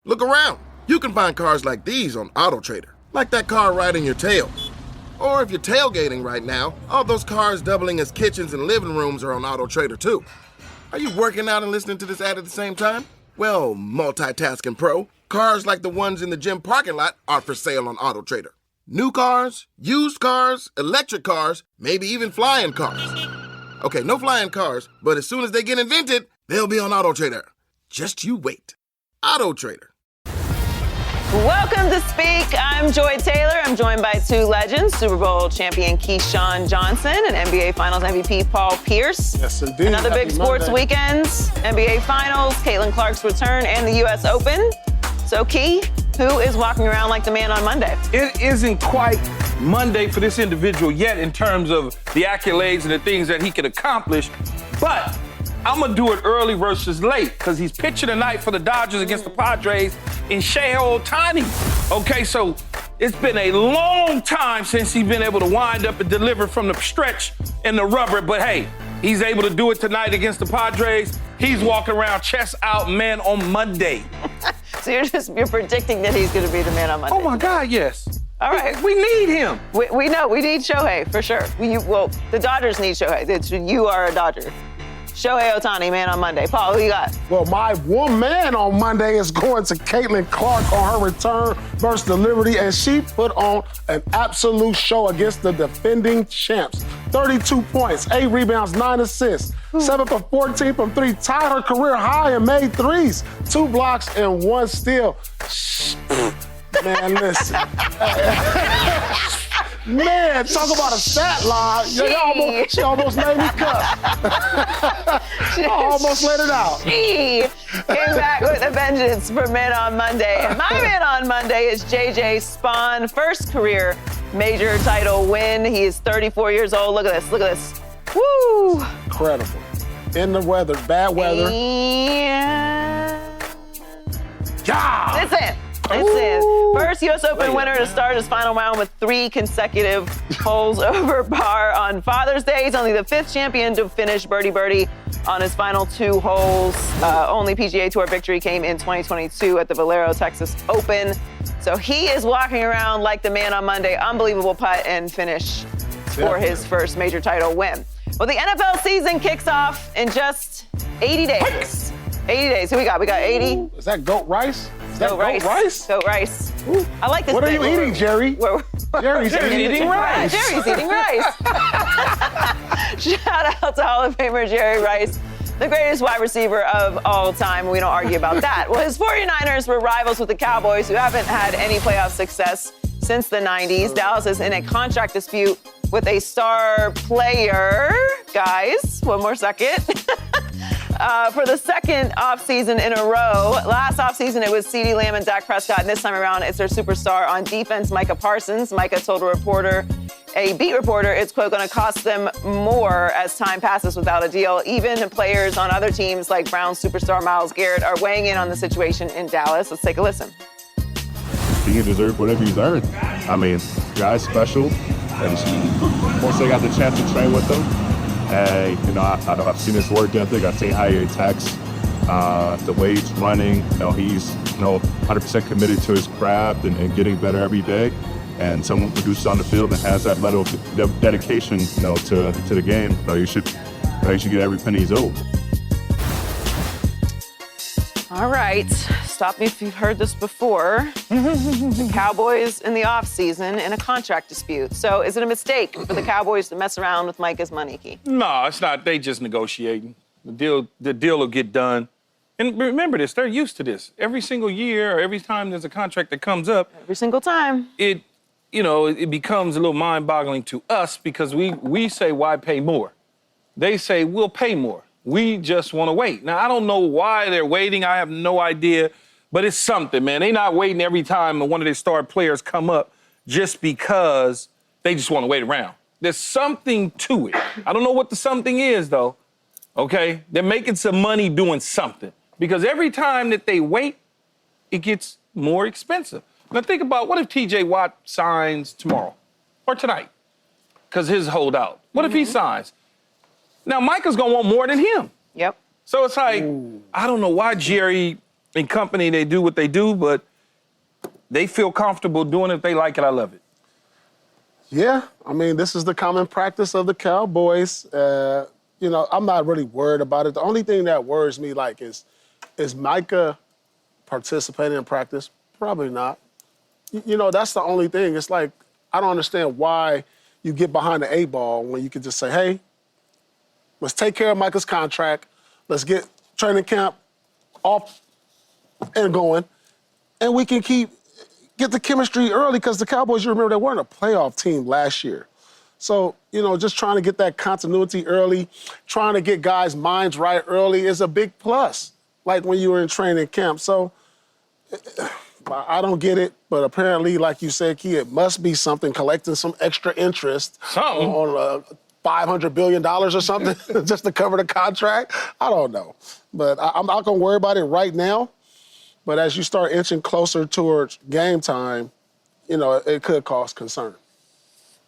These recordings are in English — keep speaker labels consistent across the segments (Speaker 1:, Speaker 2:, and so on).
Speaker 1: Look around. You can find cars like these on AutoTrader, like that car riding your tail. Or if you're tailgating right now, all those cars doubling as kitchens and living rooms are on AutoTrader too. Are you working out and listening to this ad at the same time? Well, multitasking pro, cars like the ones in the gym parking lot are for sale on AutoTrader. New cars, used cars, electric cars, maybe even flying cars. Okay, no flying cars, but as soon as they get invented, they'll be on AutoTrader. Just you wait. AutoTrader.
Speaker 2: Welcome to Speak. I'm Joy Taylor. I'm joined by two legends, Super Bowl champion Keyshawn Johnson and NBA Finals MVP Paul Pierce.
Speaker 3: Yes, indeed.
Speaker 2: Another big sports
Speaker 3: Monday.
Speaker 2: weekends, NBA Finals, Caitlin Clark's return, and the U.S. Open. So, Key, who is walking around like the man on Monday?
Speaker 4: It isn't quite Monday for this individual yet in terms of the accolades and the things that he can accomplish, but I'm going to do it early versus late because he's pitching tonight for the Dodgers against the Padres in Shohei Ohtani. Okay, so it's been a long time since he's been able to wind up and deliver from the stretch and the rubber, but hey, he's able to do it tonight against the Padres. He's walking around chest out, man, on Monday.
Speaker 2: So you're predicting that he's going to be the man on Monday.
Speaker 4: Oh, my God, yes.
Speaker 2: All right.
Speaker 4: We need him.
Speaker 2: We know. We need Shohei, for sure. The Dodgers need Shohei. You are a Dodger. Shohei Ohtani, man on Monday. Paul, who you got?
Speaker 3: Well, my one man on Monday is going to Caitlin Clark on her return versus the Liberty, and she put on an absolute show against the defending champs. 32 points, 8 rebounds, 9 assists, 7 for 14 from 3, tied her career high and made threes, 2 blocks and 1 steal. Man, listen. Man, talk about a stat line. She almost made me cut. I almost let it out.
Speaker 2: She came back with a vengeance for Men on Monday. And my man on Monday is JJ Spawn. First career major title win. He is 34 years old. Look at this. Look at this. Woo!
Speaker 3: Incredible. In the weather, bad weather. Yeah.
Speaker 2: Listen. First U.S. Open winner to start his final round with 3 consecutive holes over par on Father's Day. He's only the 5th champion to finish birdie on his final 2 holes. Only PGA Tour victory came in 2022 at the Valero Texas Open. So he is walking around like the man on Monday. Unbelievable putt and finish for his first major title win. Well, the NFL season kicks off in just 80 days. 80 days. Who we got? We got 80.
Speaker 3: Is that goat rice?
Speaker 2: Goat rice. Goat rice. I like this.
Speaker 3: What are you eating, Jerry? Jerry's
Speaker 4: eating rice.
Speaker 2: Jerry's eating rice. Shout out to Hall of Famer Jerry Rice, the greatest wide receiver of all time. We don't argue about that. Well, his 49ers were rivals with the Cowboys, who haven't had any playoff success since the 90s. Dallas is in a contract dispute with a star player. Guys, one more second. For the second offseason in a row. Last offseason, it was CeeDee Lamb and Dak Prescott, and this time around, it's their superstar on defense, Micah Parsons. Micah told a beat reporter, it's, quote, going to cost them more as time passes without a deal. Even players on other teams like Browns superstar Myles Garrett are weighing in on the situation in Dallas. Let's take a listen.
Speaker 5: He deserves whatever he's earned. I mean, guy's special, and once I got the chance to train with him, I've seen his work ethic. I've seen how he attacks, the way he's running. He's 100% committed to his craft and getting better every day. And someone produces on the field and has that level of dedication, to the game. You should get every penny he's owed.
Speaker 2: All right. Stop me if you've heard this before. The Cowboys in the offseason in a contract dispute. So is it a mistake for the Cowboys to mess around with Micah's money, Key?
Speaker 4: No, it's not. They just negotiating. The deal will get done. And remember this, they're used to this. Every single year or every time there's a contract that comes up.
Speaker 2: Every single time.
Speaker 4: It becomes a little mind-boggling to us because we say, why pay more? They say, we'll pay more. We just want to wait. Now, I don't know why they're waiting. I have no idea. But it's something, man. They're not waiting every time one of their star players come up just because they just want to wait around. There's something to it. I don't know what the something is, though, okay? They're making some money doing something because every time that they wait, it gets more expensive. Now, think about what if T.J. Watt signs tomorrow or tonight because his holdout. What if he signs? Now, Micah's going to want more than him.
Speaker 2: Yep.
Speaker 4: So it's like, I don't know why Jerry In company, they do what they do, but they feel comfortable doing it. If they like it, I love it.
Speaker 3: Yeah, I mean, this is the common practice of the Cowboys. I'm not really worried about it. The only thing that worries me, is Micah participating in practice? Probably not. That's the only thing. It's like, I don't understand why you get behind the 8-ball when you could just say, hey, let's take care of Micah's contract. Let's get training camp off and going. And we can get the chemistry early, because the Cowboys, you remember, they weren't a playoff team last year. So, just trying to get that continuity early, trying to get guys' minds right early is a big plus, like when you were in training camp. So I don't get it, but apparently, like you said, Key, it must be something, collecting some extra interest on $500 billion or something just to cover the contract. I don't know. But I'm not going to worry about it right now. But as you start inching closer towards game time, it could cause concern.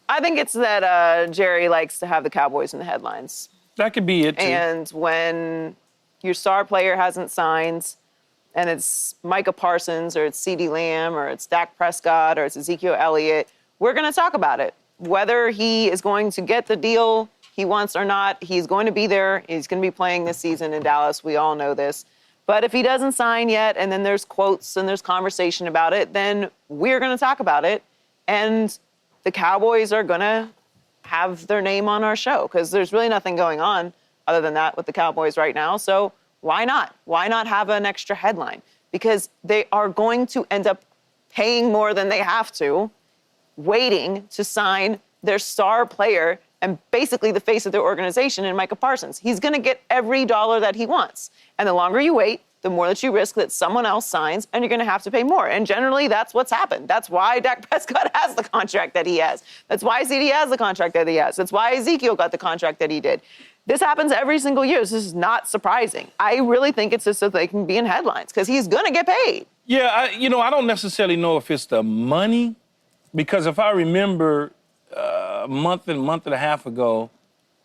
Speaker 2: I think it's that Jerry likes to have the Cowboys in the headlines.
Speaker 4: That could be it, too.
Speaker 2: And when your star player hasn't signed, and it's Micah Parsons, or it's CeeDee Lamb, or it's Dak Prescott, or it's Ezekiel Elliott, we're going to talk about it. Whether he is going to get the deal he wants or not, he's going to be there. He's going to be playing this season in Dallas. We all know this. But if he doesn't sign yet, and then there's quotes and there's conversation about it, then we're going to talk about it. And the Cowboys are going to have their name on our show, because there's really nothing going on other than that with the Cowboys right now. So why not? Why not have an extra headline? Because they are going to end up paying more than they have to, waiting to sign their star player and basically the face of their organization in Micah Parsons. He's going to get every dollar that he wants. And the longer you wait, the more that you risk that someone else signs, and you're going to have to pay more. And generally, that's what's happened. That's why Dak Prescott has the contract that he has. That's why CeeDee has the contract that he has. That's why Ezekiel got the contract that he did. This happens every single year. This is not surprising. I really think it's just so they can be in headlines, because he's going to get paid.
Speaker 4: Yeah, I don't necessarily know if it's the money, because if I remember a month and a half ago,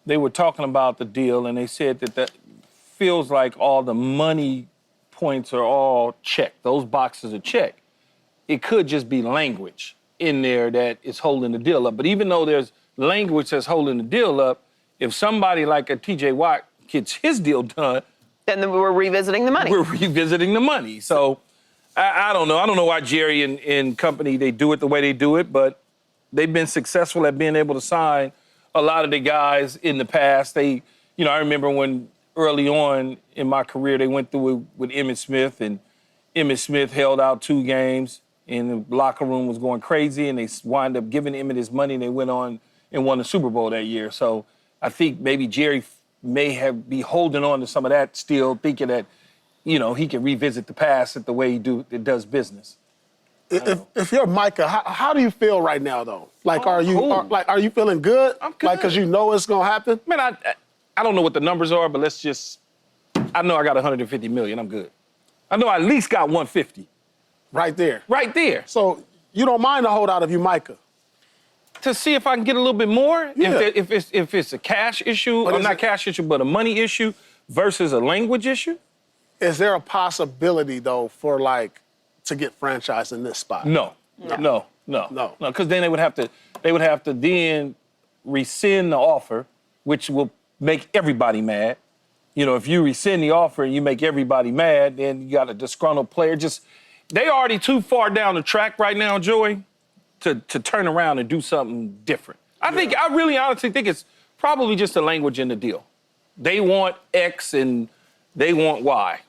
Speaker 4: they were talking about the deal, and they said that feels like all the money points are all checked. Those boxes are checked. It could just be language in there that is holding the deal up. But even though there's language that's holding the deal up, if somebody like a TJ Watt gets his deal done,
Speaker 2: then we're revisiting the money.
Speaker 4: We're revisiting the money. So I don't know. I don't know why Jerry and company, they do it the way they do it, but they've been successful at being able to sign a lot of the guys in the past. I remember when early on in my career, they went through it with Emmitt Smith, and Emmitt Smith held out 2 games, and the locker room was going crazy, and they wind up giving Emmitt his money, and they went on and won the Super Bowl that year. So I think maybe Jerry may be holding on to some of that still, thinking that, he can revisit the past the way he does business.
Speaker 3: If you're Micah, how do you feel right now, though? Are you feeling good?
Speaker 4: I'm good.
Speaker 3: Because you know it's gonna happen?
Speaker 4: Man, I don't know what the numbers are, but I know I got $150 million. I'm good. I know I at least got 150.
Speaker 3: Right there.
Speaker 4: Right there.
Speaker 3: So you don't mind the holdout of you, Micah?
Speaker 4: To see if I can get a little bit more,
Speaker 3: Yeah.
Speaker 4: if it's a cash issue, or not cash issue, but a money issue versus a language issue.
Speaker 3: Is there a possibility, though, for to get franchised in this spot?
Speaker 4: No, because then they would have to then rescind the offer, which will make everybody mad. If you rescind the offer and you make everybody mad, then you got a disgruntled player. They already too far down the track right now, Joey, to turn around and do something different. I really honestly think it's probably just the language in the deal. They want X and they want Y.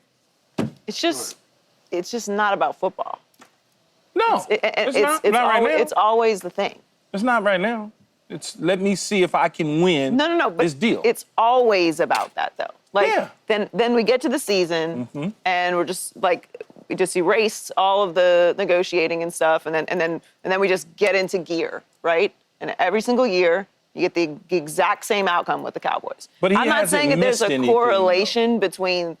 Speaker 2: It's just not about football.
Speaker 4: No, it's not right now.
Speaker 2: It's always the thing.
Speaker 4: It's not right now. It's let me see if I can win this deal.
Speaker 2: It's always about that, though. Then we get to the season, and we're just we just erase all of the negotiating and stuff, and then we just get into gear, right? And every single year, you get the exact same outcome with the Cowboys.
Speaker 4: But
Speaker 2: I'm not saying that there's a correlation between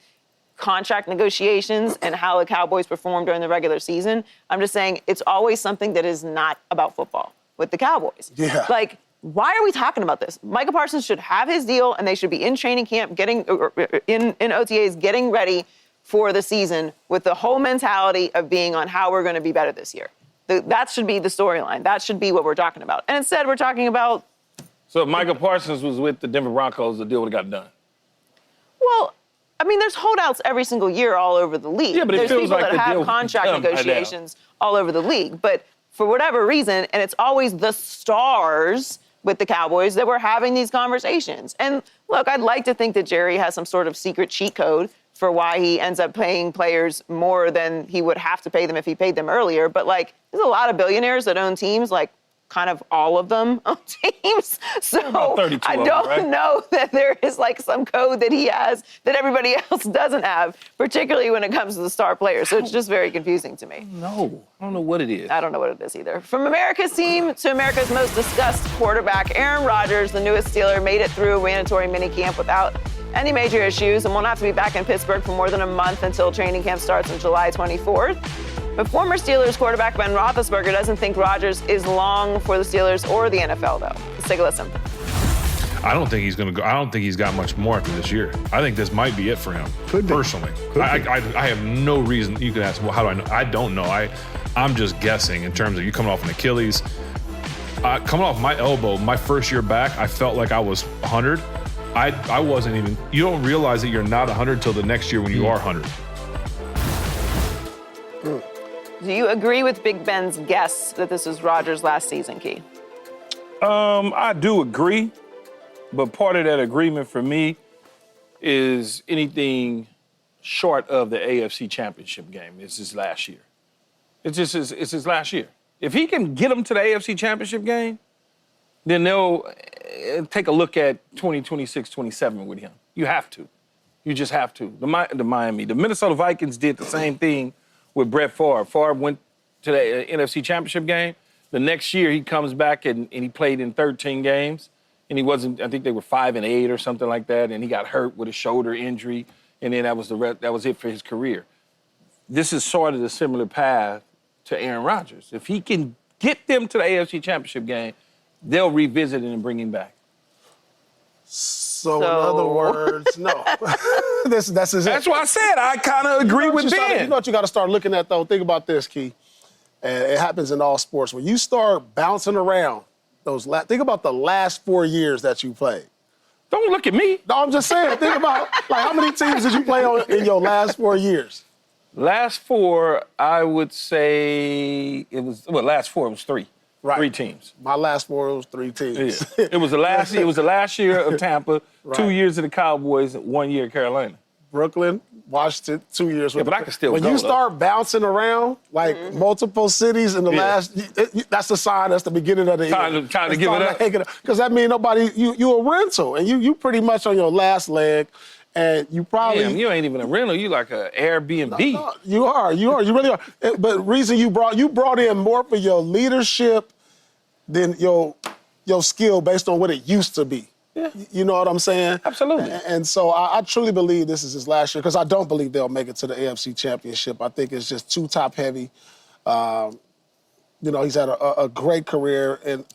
Speaker 2: contract negotiations and how the Cowboys perform during the regular season. I'm just saying it's always something that is not about football with the Cowboys.
Speaker 3: Yeah.
Speaker 2: Why are we talking about this? Micah Parsons should have his deal, and they should be in training camp, getting in OTAs, getting ready for the season with the whole mentality of being on how we're going to be better this year. That should be the storyline. That should be what we're talking about. And instead, we're talking about...
Speaker 4: So if Micah Parsons was with the Denver Broncos, the deal would have got done.
Speaker 2: Well, I mean, there's holdouts every single year all over the league.
Speaker 4: Yeah, but it
Speaker 2: there's
Speaker 4: feels
Speaker 2: people
Speaker 4: like
Speaker 2: that
Speaker 4: the
Speaker 2: have
Speaker 4: deal
Speaker 2: contract
Speaker 4: would come by now.
Speaker 2: negotiations all over the league. But for whatever reason, and it's always the stars with the Cowboys that we're having these conversations. And look, I'd like to think that Jerry has some sort of secret cheat code for why he ends up paying players more than he would have to pay them if he paid them earlier. But, like, there's a lot of billionaires that own teams, like, kind of all of them own teams. So I don't know that there is, like, some code that he has that everybody else doesn't have, particularly when it comes to the star players. So it's just very confusing to me.
Speaker 4: No, I don't know what it is.
Speaker 2: I don't know what it is either. From America's team to America's most discussed quarterback, Aaron Rodgers, the newest Steeler, made it through a mandatory minicamp without any major issues and won't have to be back in Pittsburgh for more than a month until training camp starts on July 24th. But former Steelers quarterback Ben Roethlisberger doesn't think Rodgers is long for the Steelers or the NFL, though. Let's take a listen.
Speaker 6: I don't think he's going to go. I don't think he's got much more after this year. I think this might be it for him, personally. I have no reason. You could ask, well, how do I know? I don't know. I'm just guessing in terms of you coming off an Achilles. Coming off my elbow, my first year back, I felt like I was 100. I wasn't even, you don't realize that you're not 100 till the next year when you are 100.
Speaker 2: Do you agree with Big Ben's guess that this is Rodgers' last season, Key?
Speaker 4: I do agree, but part of that agreement for me is anything short of the AFC Championship game. It's his last year. It's his last year. If he can get them to the AFC Championship game, then they'll take a look at 2026-27 with him. You have to. You just have to. The Minnesota Vikings did the same thing with Brett Favre. Favre went to the NFC Championship game. The next year, he comes back and he played in 13 games. And he wasn't, I think they were 5-8 or something like that. And he got hurt with a shoulder injury. And then that was it for his career. This is sort of the similar path to Aaron Rodgers. If he can get them to the AFC Championship game, they'll revisit it and bring him back.
Speaker 3: So in other words, no. That's
Speaker 4: why I said I kind of agree with Ben.
Speaker 3: You know what you got to start looking at, though? Think about this, Key. And it happens in all sports. When you start bouncing around, think about the last 4 years that you played.
Speaker 4: Don't look at me.
Speaker 3: No, I'm just saying. Think about, like, how many teams did you play on in your last 4 years?
Speaker 4: Last four, I would say last four was three. Right. 3 teams.
Speaker 3: My last 4 was 3 teams.
Speaker 4: Yeah. It was the last year of Tampa,
Speaker 3: Right.
Speaker 4: 2 years of the Cowboys, 1 year of Carolina.
Speaker 3: Brooklyn, Washington, 2 years.
Speaker 4: Yeah, but I can still
Speaker 3: When
Speaker 4: go,
Speaker 3: you
Speaker 4: though.
Speaker 3: start bouncing around, like multiple cities in the that's the sign. That's the beginning of the
Speaker 4: Time to give it up.
Speaker 3: Because that means you a rental, and you pretty much on your last leg, and you probably...
Speaker 4: Damn, you ain't even a rental. You like an Airbnb.
Speaker 3: No, you are. You really are. But reason you brought in more for your leadership than your skill based on what it used to be.
Speaker 4: Yeah.
Speaker 3: You know what I'm saying?
Speaker 4: Absolutely.
Speaker 3: And so I truly believe this is his last year because I don't believe they'll make it to the AFC Championship. I think it's just too top-heavy. He's had a great career. And,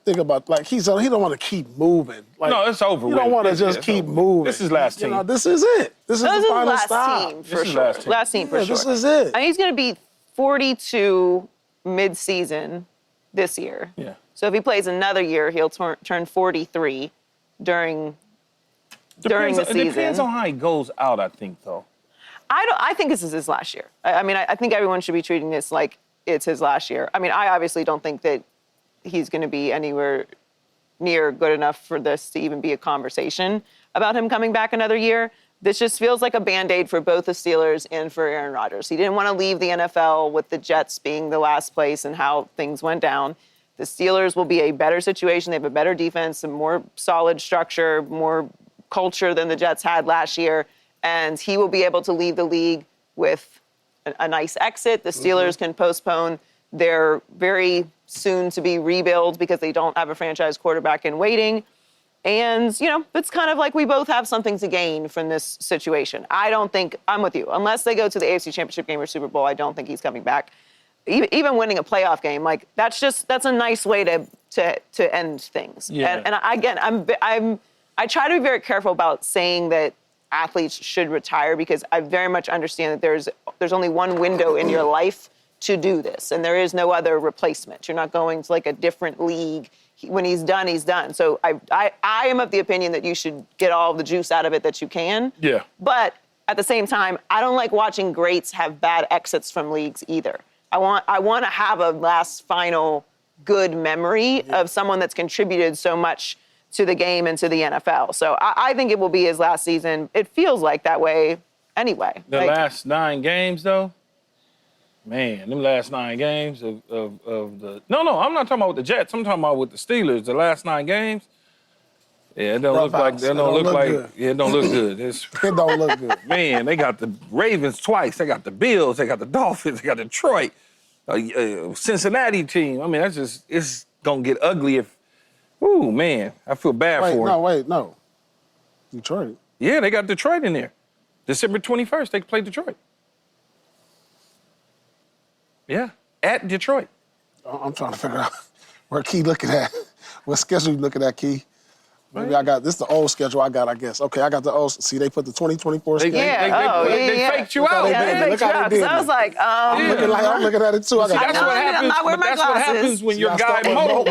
Speaker 3: think about, like, he don't want to keep moving. Like,
Speaker 4: no, it's over.
Speaker 3: You don't want to just keep moving.
Speaker 4: This is last team.
Speaker 3: This is it. This is the final stop.
Speaker 2: Team for sure. Last team for sure.
Speaker 3: This is it.
Speaker 2: And he's going to be 42 mid-season this year.
Speaker 4: Yeah.
Speaker 2: So if he plays another year, he'll turn 43 during the season.
Speaker 4: It depends on how he goes out, I think, though.
Speaker 2: I think this is his last year. I think everyone should be treating this like it's his last year. I mean, I obviously don't think that he's going to be anywhere near good enough for this to even be a conversation about him coming back another year. This just feels like a Band-Aid for both the Steelers and for Aaron Rodgers. He didn't want to leave the NFL with the Jets being the last place and how things went down. The Steelers will be a better situation. They have a better defense, a more solid structure, more culture than the Jets had last year. And he will be able to leave the league with a nice exit. The Steelers can postpone their very soon-to-be rebuild because they don't have a franchise quarterback in waiting. And, it's kind of like we both have something to gain from this situation. I'm with you. Unless they go to the AFC Championship game or Super Bowl, I don't think he's coming back. Even winning a playoff game, like that's a nice way to end things.
Speaker 4: Yeah.
Speaker 2: And again, I try to be very careful about saying that athletes should retire, because I very much understand that there's only one window in your life to do this, and there is no other replacement. You're not going to like a different league. When he's done, he's done. So I am of the opinion that you should get all the juice out of it that you can.
Speaker 4: Yeah.
Speaker 2: But at the same time, I don't like watching greats have bad exits from leagues either. I want to have a last final good memory of someone that's contributed so much to the game and to the NFL. So I think it will be his last season. It feels like that way anyway.
Speaker 4: The last 9 games, though, man, them last 9 games of the... No, I'm not talking about with the Jets. I'm talking about with the Steelers. The last 9 games, yeah, it don't look like... It don't look like... Yeah, it don't look good. It
Speaker 3: don't look good.
Speaker 4: Man, they got the Ravens twice. They got the Bills. They got the Dolphins. They got Detroit. Cincinnati team. I mean, that's just... It's going to get ugly if... Ooh, man, I feel bad for it.
Speaker 3: No. Detroit.
Speaker 4: Yeah, they got Detroit in there. December 21st, they play Detroit. Yeah, at Detroit.
Speaker 3: I'm trying to figure out where Key looking at. What schedule you looking at, Key? Maybe I got, this is the old schedule I got, I guess. Okay, I got the old, see, they put the 2024 schedule.
Speaker 4: They faked you out.
Speaker 3: Look how they did it.
Speaker 2: I was like,
Speaker 3: I'm looking at it too.
Speaker 4: That's what happens. That's what happens when your guy
Speaker 3: Mo.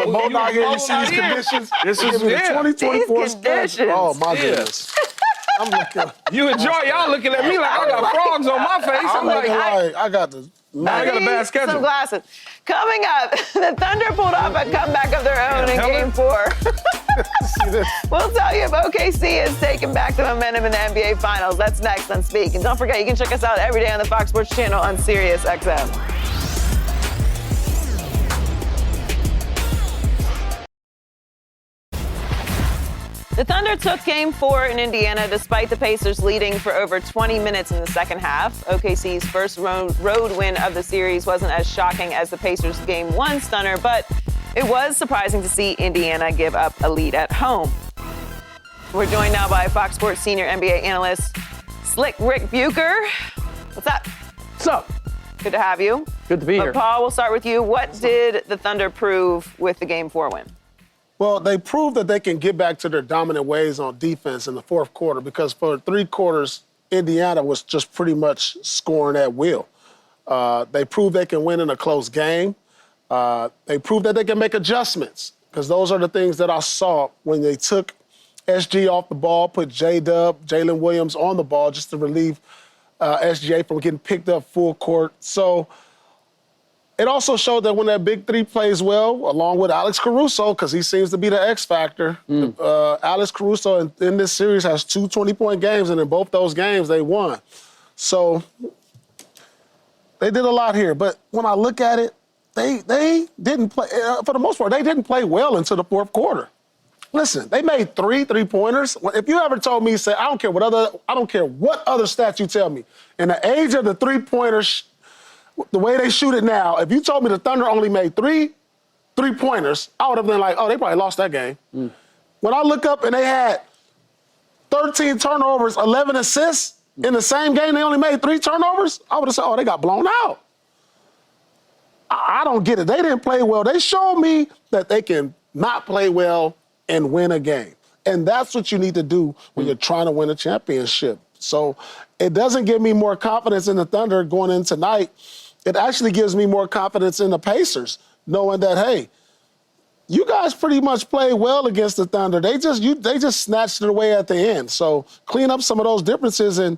Speaker 3: You see these conditions.
Speaker 4: This is
Speaker 3: 2024 schedule. Oh my goodness.
Speaker 4: I'm looking. You enjoy y'all looking at me like I got frogs on my face.
Speaker 3: I'm like, I got the.
Speaker 4: I got a bad schedule.
Speaker 2: Some glasses. Coming up, the Thunder pulled off a comeback of their own in Game 4. We'll tell you if OKC is taking back the momentum in the NBA Finals. That's next on Speak. And don't forget, you can check us out every day on the Fox Sports Channel on Sirius XM. The Thunder took Game 4 in Indiana despite the Pacers leading for over 20 minutes in the second half. OKC's first road win of the series wasn't as shocking as the Pacers' Game 1 stunner, but it was surprising to see Indiana give up a lead at home. We're joined now by Fox Sports senior NBA analyst Slick Rick Bucher. What's up?
Speaker 7: What's up?
Speaker 2: Good to have you.
Speaker 7: Good to be here.
Speaker 2: Paul, we'll start with you. What did the Thunder prove with the Game 4 win?
Speaker 3: Well, they proved that they can get back to their dominant ways on defense in the fourth quarter, because for 3 quarters, Indiana was just pretty much scoring at will. They proved they can win in a close game. They proved that they can make adjustments, because those are the things that I saw when they took SG off the ball, put J-Dub, Jalen Williams on the ball just to relieve SGA from getting picked up full court. So it also showed that when that big 3 plays well, along with Alex Caruso, because he seems to be the X factor. Alex Caruso in this series has 2 20-point games, and in both those games, they won. So they did a lot here. But when I look at it, they didn't play, for the most part, they didn't play well into the fourth quarter. Listen, they made 3 3-pointers. If you ever told me, say, I don't care what other stats you tell me, in the age of the 3-pointers, the way they shoot it now, if you told me the Thunder only made 3 3-pointers, I would have been like, oh, they probably lost that game. When I look up and they had 13 turnovers, 11 assists, in the same game they only made 3 turnovers, I would have said, oh, they got blown out. I don't get it. They didn't play well. They showed me that they can not play well and win a game. And that's what you need to do when you're trying to win a championship. So it doesn't give me more confidence in the Thunder going in tonight. It actually gives me more confidence in the Pacers, knowing that, hey, you guys pretty much played well against the Thunder. They just snatched it away at the end. So clean up some of those differences and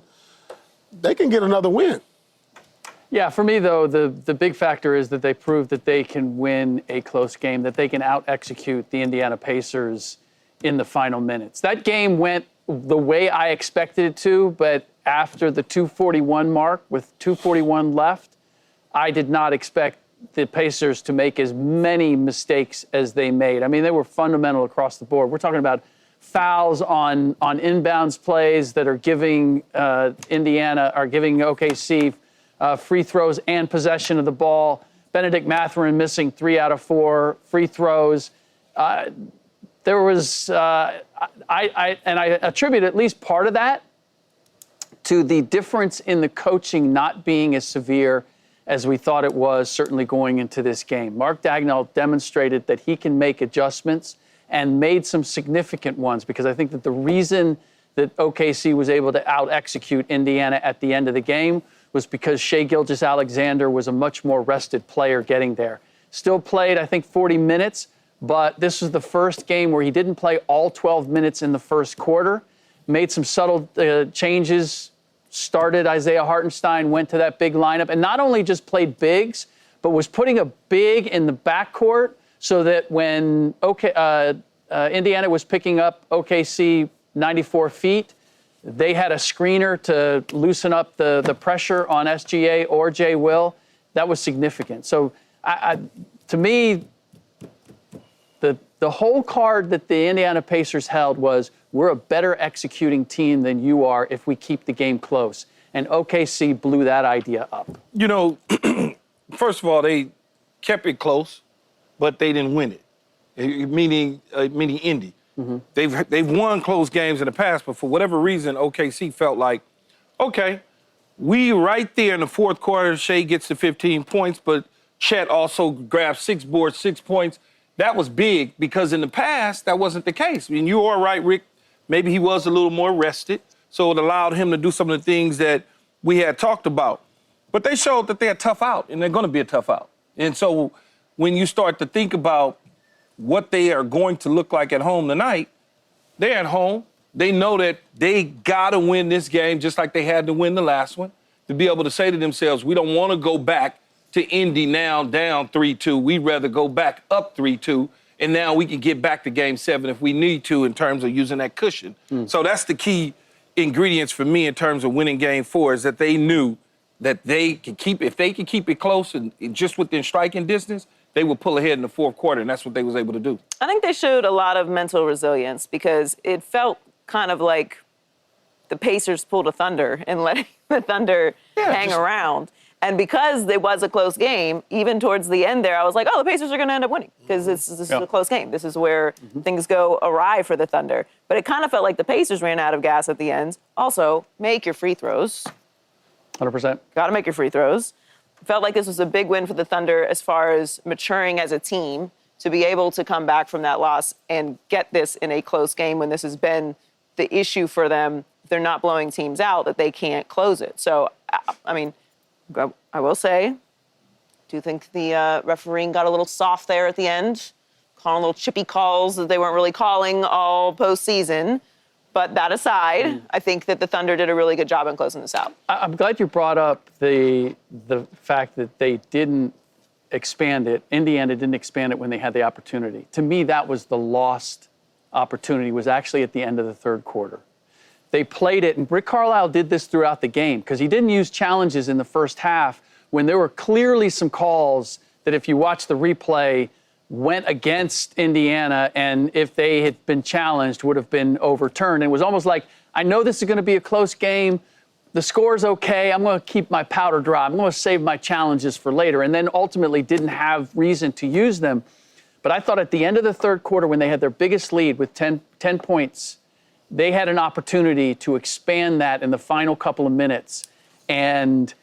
Speaker 3: they can get another win.
Speaker 7: Yeah, for me, though, the big factor is that they proved that they can win a close game, that they can out-execute the Indiana Pacers in the final minutes. That game went the way I expected it to, but after the 2:41 mark, with 2:41 left, I did not expect the Pacers to make as many mistakes as they made. I mean, they were fundamental across the board. We're talking about fouls on inbounds plays that are giving giving OKC free throws and possession of the ball. Benedict Mathurin missing 3 out of 4 free throws. There was, I attribute at least part of that to the difference in the coaching not being as severe as we thought it was, certainly going into this game. Mark Dagnall demonstrated that he can make adjustments and made some significant ones, because I think that the reason that OKC was able to out-execute Indiana at the end of the game was because Shai Gilgeous-Alexander was a much more rested player getting there. Still played, I think, 40 minutes, but this was the first game where he didn't play all 12 minutes in the first quarter, made some subtle changes, started Isaiah Hartenstein, went to that big lineup, and not only just played bigs, but was putting a big in the backcourt so that when Indiana was picking up OKC 94 feet, they had a screener to loosen up the pressure on SGA or Jay Will. That was significant. So to me, the whole card that the Indiana Pacers held was, we're a better executing team than you are if we keep the game close. And OKC blew that idea up.
Speaker 4: You know, first of all, they kept it close, but they didn't win it, meaning Indy. Mm-hmm. They've won close games in the past, but for whatever reason, OKC felt like, okay, we right there in the fourth quarter, Shai gets to 15 points, but Chet also grabbed 6 boards, 6 points. That was big because in the past, that wasn't the case. I mean, you are right, Rick. Maybe he was a little more rested, so it allowed him to do some of the things that we had talked about. But they showed that they're a tough out, and they're going to be a tough out. And so when you start to think about what they are going to look like at home tonight, they're at home. They know that they got to win this game just like they had to win the last one, to be able to say to themselves, we don't want to go back to Indy now down 3-2. We'd rather go back up 3-2, and now we can get back to Game 7 if we need to in terms of using that cushion. So that's the key ingredients for me in terms of winning Game 4 is that they knew that they can keep, if they can keep it close and just within striking distance, they would pull ahead in the fourth quarter, and that's what they was able to do.
Speaker 2: I think they showed a lot of mental resilience because it felt kind of like the Pacers pulled a Thunder and letting the Thunder hang around. And because it was a close game, even towards the end there, I was like, oh, the Pacers are going to end up winning because this is a close game. This is where things go awry for the Thunder. But it kind of felt like the Pacers ran out of gas at the end. Also, make your free throws.
Speaker 7: 100%.
Speaker 2: Got to make your free throws. Felt like this was a big win for the Thunder as far as maturing as a team to be able to come back from that loss and get this in a close game when this has been the issue for them. If they're not blowing teams out, that they can't close it. So, I mean, I will say, do you think the refereeing got a little soft there at the end? Calling little chippy calls that they weren't really calling all postseason. But that aside, I think that the Thunder did a really good job in closing this out.
Speaker 7: I'm glad you brought up the fact that they didn't expand it. Indiana didn't expand it when they had the opportunity. To me, that was the lost opportunity, was actually at the end of the third quarter. They played it, and Rick Carlisle did this throughout the game because he didn't use challenges in the first half when there were clearly some calls that, if you watch the replay, went against Indiana, and if they had been challenged, would have been overturned. It was almost like, I know this is going to be a close game. The score's okay. I'm going to keep my powder dry. I'm going to save my challenges for later, and then ultimately didn't have reason to use them. But I thought at the end of the third quarter, when they had their biggest lead with 10 points, they had an opportunity to expand that in the final couple of minutes. And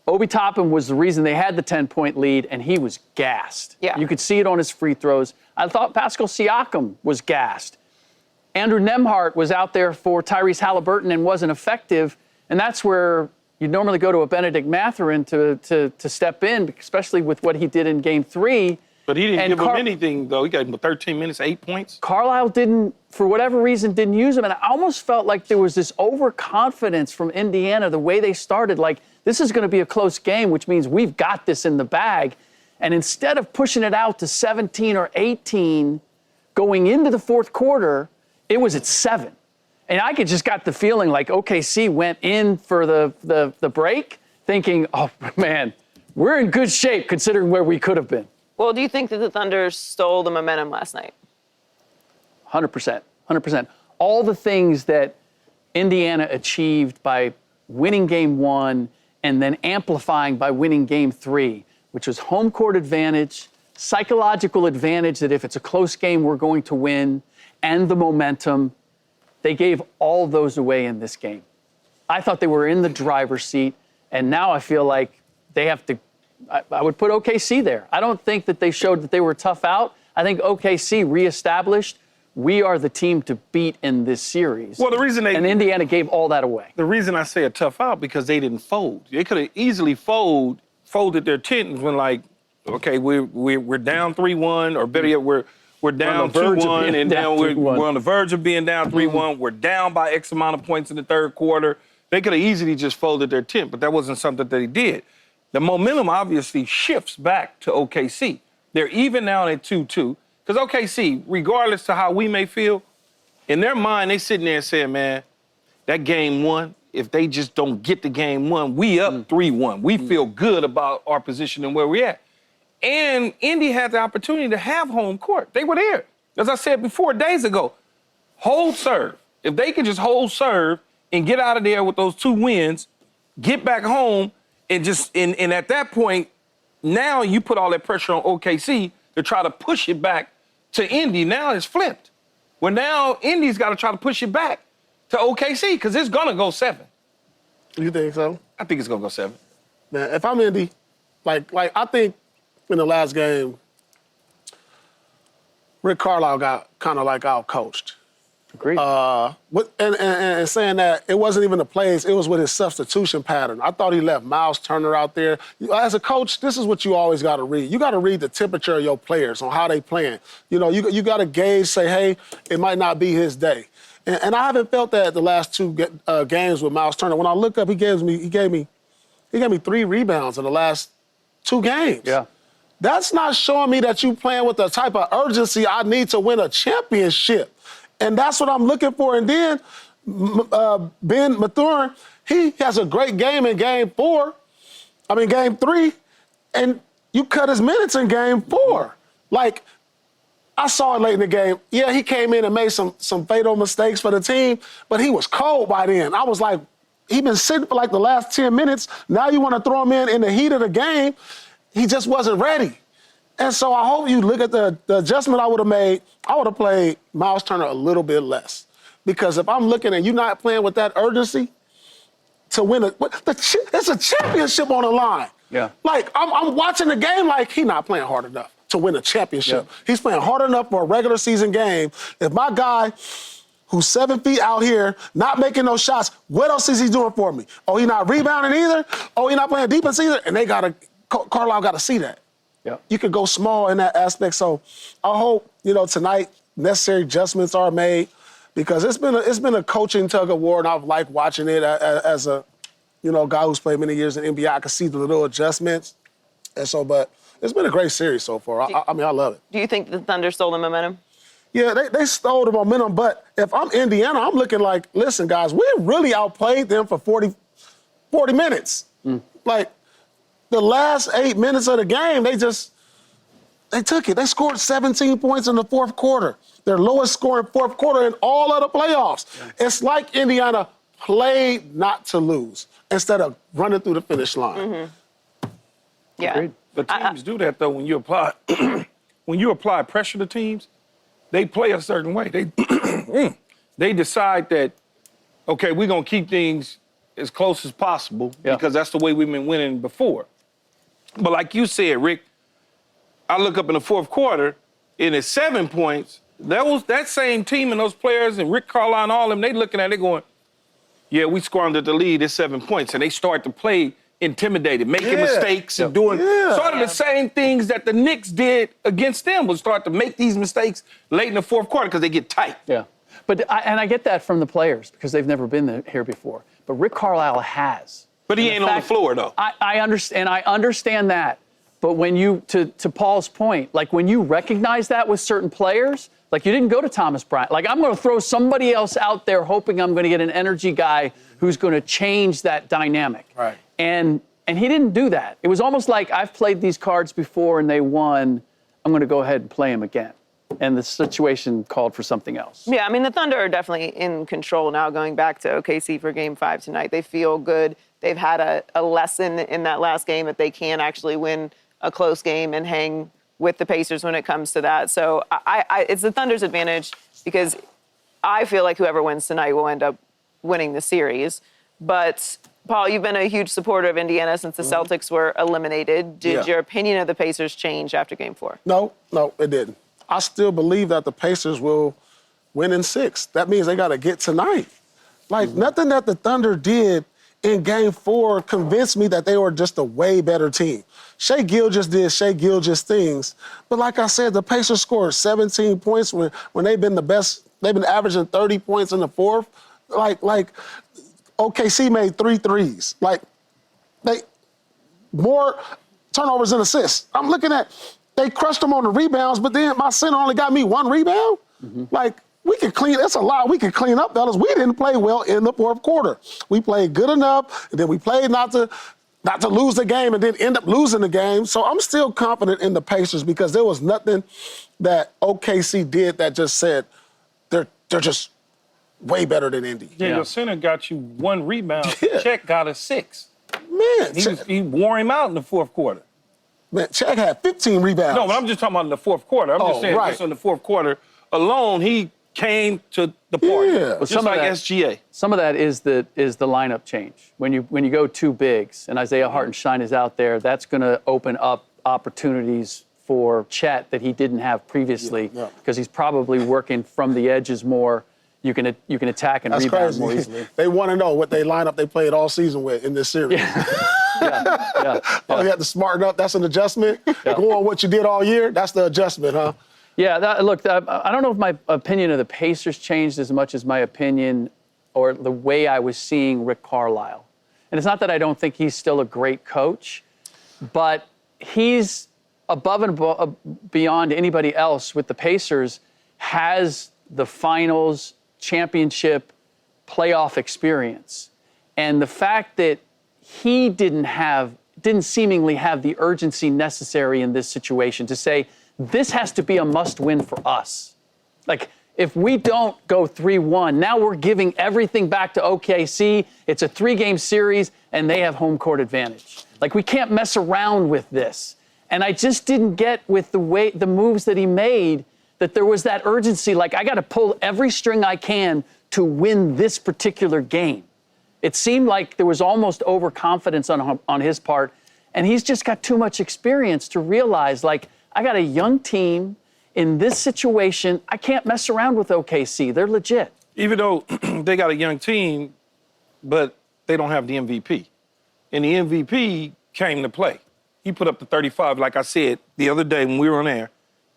Speaker 7: Obi Toppin was the reason they had the 10-point lead, and he was gassed.
Speaker 2: Yeah.
Speaker 7: You could see it on his free throws. I thought Pascal Siakam was gassed. Andrew Nembhard was out there for Tyrese Halliburton and wasn't effective, and that's where you'd normally go to a Benedict Mathurin to step in, especially with what he did in Game 3.
Speaker 4: But he didn't give him anything, though. He got him 13 minutes, 8 points.
Speaker 7: Carlisle didn't, for whatever reason, didn't use him. And I almost felt like there was this overconfidence from Indiana, the way they started. Like, this is going to be a close game, which means we've got this in the bag. And instead of pushing it out to 17 or 18 going into the fourth quarter, it was at 7. And I just got the feeling like OKC went in for the break thinking, oh, man, we're in good shape considering where we could have been.
Speaker 2: Well, do you think that the Thunder stole the momentum last night?
Speaker 7: 100%. 100%. All the things that Indiana achieved by winning Game 1 and then amplifying by winning Game 3, which was home court advantage, psychological advantage that if it's a close game, we're going to win, and the momentum, they gave all those away in this game. I thought they were in the driver's seat, and now I feel like they have to, I would put OKC there. I don't think that they showed that they were tough out. I think OKC reestablished we are the team to beat in this series.
Speaker 4: Well, the reason
Speaker 7: and Indiana gave all that away.
Speaker 4: The reason I say a tough out because they didn't fold. They could have easily folded their tent when like, okay, we're down 3-1, or better yet, we're down 2-1, and now we're on the verge of being down 3-1. We're down by X amount of points in the third quarter. They could have easily just folded their tent, but that wasn't something that they did. The momentum obviously shifts back to OKC. They're even now at 2-2. Because OKC, regardless to how we may feel, in their mind, they sitting there and saying, man, that game one, if they just don't get the game one, we up 3-1. We feel good about our position and where we're at. And Indy had the opportunity to have home court. They were there. As I said before, days ago, hold serve. If they could just hold serve and get out of there with those 2 wins, get back home, and at that point, now you put all that pressure on OKC to try to push it back to Indy. Now it's flipped. Well, now Indy's got to try to push it back to OKC because it's going to go 7.
Speaker 3: You think so?
Speaker 4: I think it's going to go 7.
Speaker 3: Man, if I'm Indy, like I think in the last game, Rick Carlisle got kind of like out-coached.
Speaker 7: Agreed.
Speaker 3: And saying that it wasn't even the plays, it was with his substitution pattern. I thought he left Miles Turner out there. As a coach, this is what you always got to read. You got to read the temperature of your players on how they playing. You know, you got to gauge, say, hey, it might not be his day. And I haven't felt that the last 2 games with Miles Turner. When I look up, he gave me 3 rebounds in the last 2 games.
Speaker 7: Yeah.
Speaker 3: That's not showing me that you playing with the type of urgency I need to win a championship. And that's what I'm looking for. And then Ben Mathurin, he has a great game in game 3, and you cut his minutes in game 4. Like, I saw it late in the game. Yeah, he came in and made some fatal mistakes for the team, but he was cold by then. I was like, he been sitting for like the last 10 minutes. Now you want to throw him in the heat of the game. He just wasn't ready. And so I hope you look at the adjustment I would have made. I would have played Miles Turner a little bit less. Because if I'm looking and you're not playing with that urgency to win it's a championship on the line.
Speaker 7: Yeah.
Speaker 3: Like, I'm watching the game like he's not playing hard enough to win a championship.
Speaker 7: Yeah.
Speaker 3: He's playing hard enough for a regular season game. If my guy who's 7 feet out here, not making those shots, what else is he doing for me? Oh, he's not rebounding either? Oh, he's not playing defense either? And Carlisle got to see that.
Speaker 7: Yeah.
Speaker 3: You could go small in that aspect. So I hope, tonight necessary adjustments are made because it's been a coaching tug of war, and I've liked watching it as a guy who's played many years in NBA. I can see the little adjustments. And so, but it's been a great series so far. I love it.
Speaker 2: Do you think the Thunder stole the momentum?
Speaker 3: Yeah, they stole the momentum. But if I'm Indiana, I'm looking like, listen, guys, we really outplayed them for 40 minutes. Like, the last 8 minutes of the game, they took it. They scored 17 points in the fourth quarter. Their lowest scoring fourth quarter in all of the playoffs. Yeah. It's like Indiana played not to lose instead of running through the finish line.
Speaker 2: Mm-hmm. Yeah.
Speaker 4: But teams do that, though, when you apply pressure to teams, they play a certain way. They decide that, okay, we're going to keep things as close as possible because that's the way we've been winning before. But like you said, Rick, I look up in the fourth quarter, and it's 7 points. That same team and those players and Rick Carlisle and all of them, they looking at it going, yeah, we squandered the lead, it's 7 points. And they start to play intimidated, making mistakes and doing sort of the same things that the Knicks did against them, was start to make these mistakes late in the fourth quarter because they get tight.
Speaker 7: Yeah. But I get that from the players because they've never been here before. But Rick Carlisle has.
Speaker 4: But he ain't on the floor, though.
Speaker 7: I understand that. But when you, to Paul's point, like when you recognize that with certain players, like you didn't go to Thomas Bryant. Like, I'm going to throw somebody else out there hoping I'm going to get an energy guy who's going to change that dynamic.
Speaker 3: Right.
Speaker 7: And he didn't do that. It was almost like, I've played these cards before and they won. I'm going to go ahead and play them again. And the situation called for something else.
Speaker 2: Yeah, I mean, the Thunder are definitely in control now going back to OKC for Game 5 tonight. They feel good. They've had a lesson in that last game that they can actually win a close game and hang with the Pacers when it comes to that. So it's the Thunder's advantage because I feel like whoever wins tonight will end up winning the series. But, Paul, you've been a huge supporter of Indiana since the Celtics were eliminated. Did your opinion of the Pacers change after Game 4?
Speaker 3: No, it didn't. I still believe that the Pacers will win in 6. That means they got to get tonight. Like, nothing that the Thunder did in Game 4 convinced me that they were just a way better team. Shai Gilgeous did Shai Gilgeous things. But like I said, the Pacers scored 17 points when they've been the best. They've been averaging 30 points in the fourth. Like OKC made 3 threes. Like, they more turnovers and assists. I'm looking at, they crushed them on the rebounds, but then my center only got me 1 rebound. Like, we can clean, that's a lot we can clean up, fellas. We didn't play well in the fourth quarter. We played good enough, and then we played not to lose the game and then end up losing the game. So I'm still confident in the Pacers because there was nothing that OKC did that just said they're just way better than Indy.
Speaker 4: Yeah, your center got you 1 rebound.
Speaker 3: Yeah.
Speaker 4: Chet got a 6.
Speaker 3: Man,
Speaker 4: He wore him out in the fourth quarter.
Speaker 3: Man, Shaq had 15 rebounds.
Speaker 4: No, but I'm just talking about in the fourth quarter. I'm just saying, just in the fourth quarter alone, he came to the party.
Speaker 3: Yeah. Well,
Speaker 4: just like SGA.
Speaker 7: Some of that is the lineup change. When you go 2 bigs and Isaiah Hartenstein is out there, that's going to open up opportunities for Chet that he didn't have previously because he's probably working from the edges more. You can attack and
Speaker 3: That's
Speaker 7: rebound
Speaker 3: crazy.
Speaker 7: more easily.
Speaker 3: They want to know what they lineup they played all season with in this series. Oh, you had to smarten up. That's an adjustment. Go on what you did all year. That's the adjustment, huh?
Speaker 7: Yeah, look, I don't know if my opinion of the Pacers changed as much as my opinion or the way I was seeing Rick Carlisle. And it's not that I don't think he's still a great coach, but he's above and beyond anybody else with the Pacers, has the finals, championship, playoff experience. And the fact that he didn't seemingly have the urgency necessary in this situation to say, this has to be a must-win for us. Like, if we don't go 3-1, now we're giving everything back to OKC. It's a 3-game series, and they have home court advantage. Like, we can't mess around with this. And I just didn't get with the moves that he made that there was that urgency. Like, I got to pull every string I can to win this particular game. It seemed like there was almost overconfidence on his part, and he's just got too much experience to realize, like, I got a young team in this situation. I can't mess around with OKC. They're legit.
Speaker 4: Even though they got a young team, but they don't have the MVP. And the MVP came to play. He put up the 35, like I said the other day when we were on air.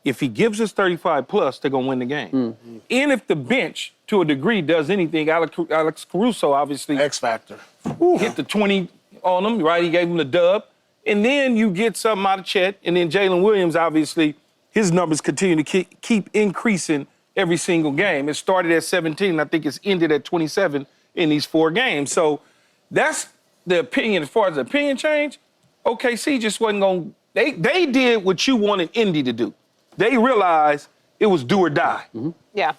Speaker 4: If he gives us 35 plus, they're going to win the game. And if the bench, to a degree, does anything, Alex Caruso, obviously.
Speaker 3: X factor.
Speaker 4: Hit the 20 on him, right? He gave him the dub. And then you get something out of Chet. And then Jalen Williams, obviously, his numbers continue to keep increasing every single game. It started at 17. I think it's ended at 27 in these 4 games. So that's the opinion. As far as the opinion change, OKC just wasn't going to. They did what you wanted Indy to do. They realized it was do or die.
Speaker 2: Yeah.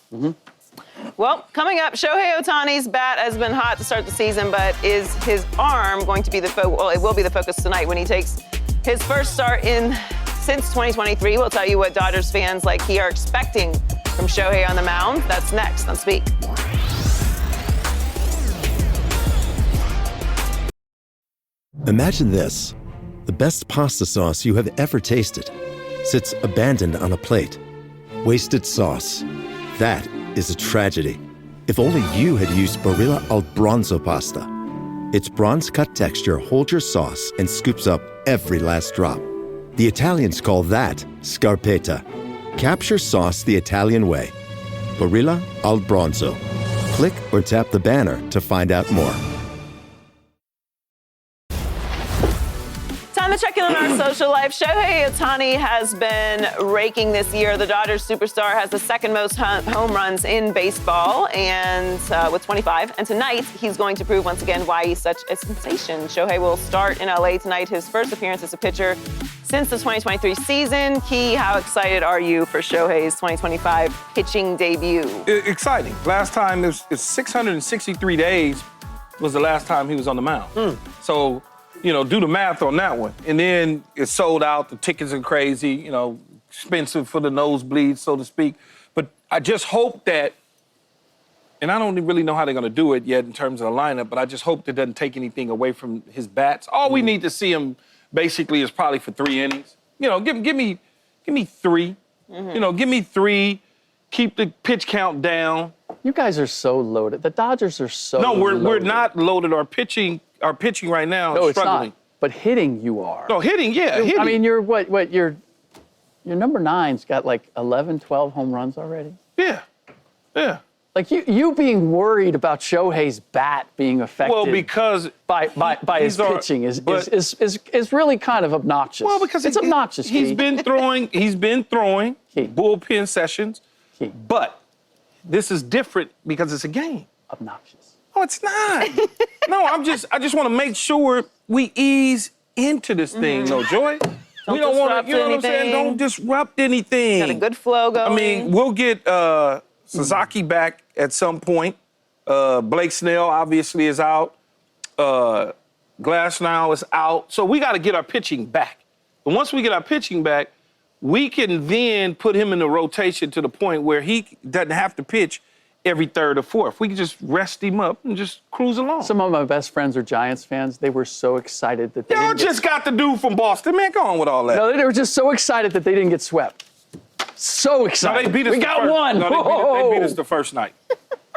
Speaker 2: Well, coming up, Shohei Ohtani's bat has been hot to start the season, but is his arm going to be the focus? Well, it will be the focus tonight when he takes his first start since 2023. We'll tell you what Dodgers fans like he are expecting from Shohei on the mound. That's next on Speak.
Speaker 8: Imagine this. The best pasta sauce you have ever tasted sits abandoned on a plate. Wasted sauce. That is a tragedy. If only you had used Barilla al Bronzo pasta. Its bronze-cut texture holds your sauce and scoops up every last drop. The Italians call that scarpetta. Capture sauce the Italian way. Barilla al Bronzo. Click or tap the banner to find out more.
Speaker 2: Time to check in on our social life. Shohei Ohtani has been raking this year. The Dodgers superstar has the second most home runs in baseball, and with 25. And tonight, he's going to prove once again why he's such a sensation. Shohei will start in LA tonight, his first appearance as a pitcher since the 2023 season. Key, how excited are you for Shohei's 2025 pitching debut?
Speaker 4: Exciting. Last time, it was 663 days was the last time he was on the mound. So, do the math on that one. And then it's sold out. The tickets are crazy, expensive for the nosebleeds, so to speak. But I just hope that, and I don't really know how they're going to do it yet in terms of the lineup, but I just hope that doesn't take anything away from his bats. All we need to see him basically is probably for 3 innings. Give me 3. Give me 3. keep the pitch count down.
Speaker 7: You guys are so loaded. The Dodgers are so
Speaker 4: No, we're
Speaker 7: loaded.
Speaker 4: not loaded. Our pitching right now
Speaker 7: No,
Speaker 4: is
Speaker 7: it's
Speaker 4: struggling.
Speaker 7: not. But hitting, you are.
Speaker 4: No, hitting, yeah, hitting.
Speaker 7: I mean, you're what? Your number 9's got like 11, 12 home runs already.
Speaker 4: Yeah.
Speaker 7: Like you being worried about Shohei's bat being affected.
Speaker 4: Well, because
Speaker 7: by his pitching is really kind of obnoxious.
Speaker 4: Well, because
Speaker 7: it's obnoxious.
Speaker 4: He's
Speaker 7: Keith.
Speaker 4: been throwing
Speaker 7: Keith.
Speaker 4: bullpen sessions,
Speaker 7: Keith.
Speaker 4: but this is different because it's a game.
Speaker 7: Obnoxious.
Speaker 4: No, it's not. No, I just want to make sure we ease into this thing, no Joy. We don't want to, you know what I'm saying? Don't disrupt anything.
Speaker 2: Got a good flow going.
Speaker 4: I mean, we'll get Sasaki back at some point. Blake Snell obviously is out. Glasnow is out. So we got to get our pitching back. But once we get our pitching back, we can then put him in the rotation to the point where he doesn't have to pitch every third or fourth. We can just rest him up and just cruise along.
Speaker 7: Some of my best friends are Giants fans. They were so excited that they
Speaker 4: Y'all
Speaker 7: didn't
Speaker 4: just got the dude from Boston. Man, go on with all that.
Speaker 7: No, they were just so excited that they didn't get swept. So
Speaker 4: No,
Speaker 7: excited.
Speaker 4: they beat us
Speaker 7: we
Speaker 4: the
Speaker 7: got
Speaker 4: first,
Speaker 7: one.
Speaker 4: No, they beat us the first night.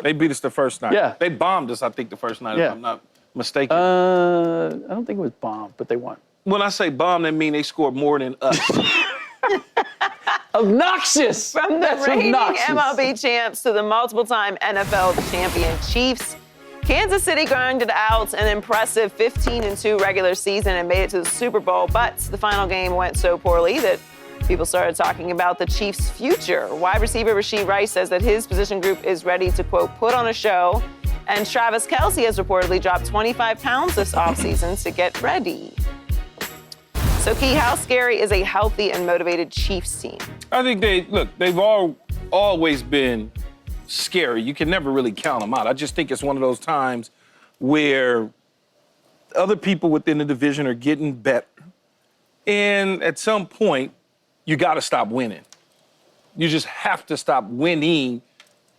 Speaker 4: They beat us the first night.
Speaker 7: Yeah.
Speaker 4: They bombed us, I think, the first night,
Speaker 7: Yeah.
Speaker 4: if I'm not mistaken.
Speaker 7: I don't think it was bombed, but they won.
Speaker 4: When I say bomb, that mean they scored more than us.
Speaker 7: Obnoxious.
Speaker 2: From the
Speaker 7: That's
Speaker 2: reigning
Speaker 7: obnoxious.
Speaker 2: MLB champs to the multiple-time NFL champion Chiefs, Kansas City grinded out an impressive 15-2 regular season and made it to the Super Bowl, but the final game went so poorly that people started talking about the Chiefs' future. Wide receiver Rashee Rice says that his position group is ready to, quote, put on a show, and Travis Kelce has reportedly dropped 25 pounds this offseason to get ready. So, Key, how scary is a healthy and motivated Chiefs team?
Speaker 4: I think they've always been scary. You can never really count them out. I just think it's one of those times where other people within the division are getting better. And at some point, you got to stop winning. You just have to stop winning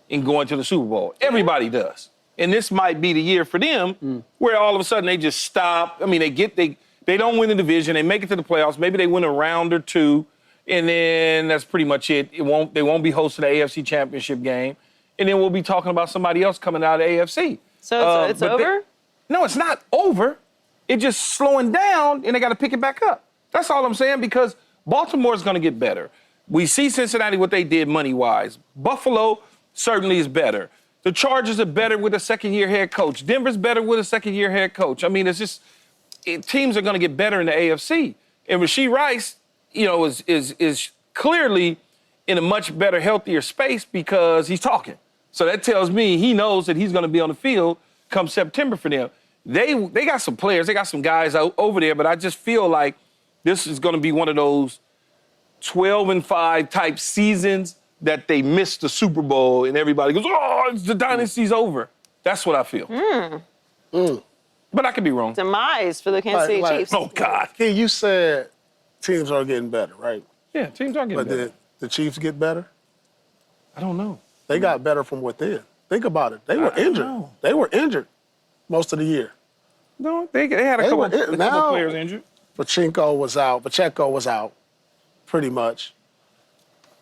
Speaker 4: and going to the Super Bowl. Everybody does. And this might be the year for them where all of a sudden they just stop. I mean, they don't win the division. They make it to the playoffs. Maybe they win a round or two, and then that's pretty much it. They won't be hosting the AFC Championship game, and then we'll be talking about somebody else coming out of the AFC.
Speaker 2: So it's over?
Speaker 4: No, it's not over. It's just slowing down, and they got to pick it back up. That's all I'm saying, because Baltimore's going to get better. We see Cincinnati, what they did money-wise. Buffalo certainly is better. The Chargers are better with a second-year head coach. Denver's better with a second-year head coach. I mean, it's just teams are going to get better in the AFC. And Rashee Rice, you know, is clearly in a much better, healthier space because he's talking. So that tells me he knows that he's going to be on the field come September for them. They got some players. They got some guys over there, but I just feel like this is going to be one of those 12-5 type seasons that they missed the Super Bowl and everybody goes, oh, the dynasty's over. That's what I feel. But I could be wrong.
Speaker 2: Demise for the Kansas City Chiefs.
Speaker 4: Oh, God.
Speaker 3: Hey, you said teams are getting better, right?
Speaker 4: Yeah, teams are getting
Speaker 3: But
Speaker 4: better.
Speaker 3: did the Chiefs get better?
Speaker 4: I don't know.
Speaker 3: They got better from within. Think about it. They were injured.
Speaker 4: know.
Speaker 3: They were injured most of the year.
Speaker 4: No, they had a couple players injured.
Speaker 3: Pacheco was out, pretty much.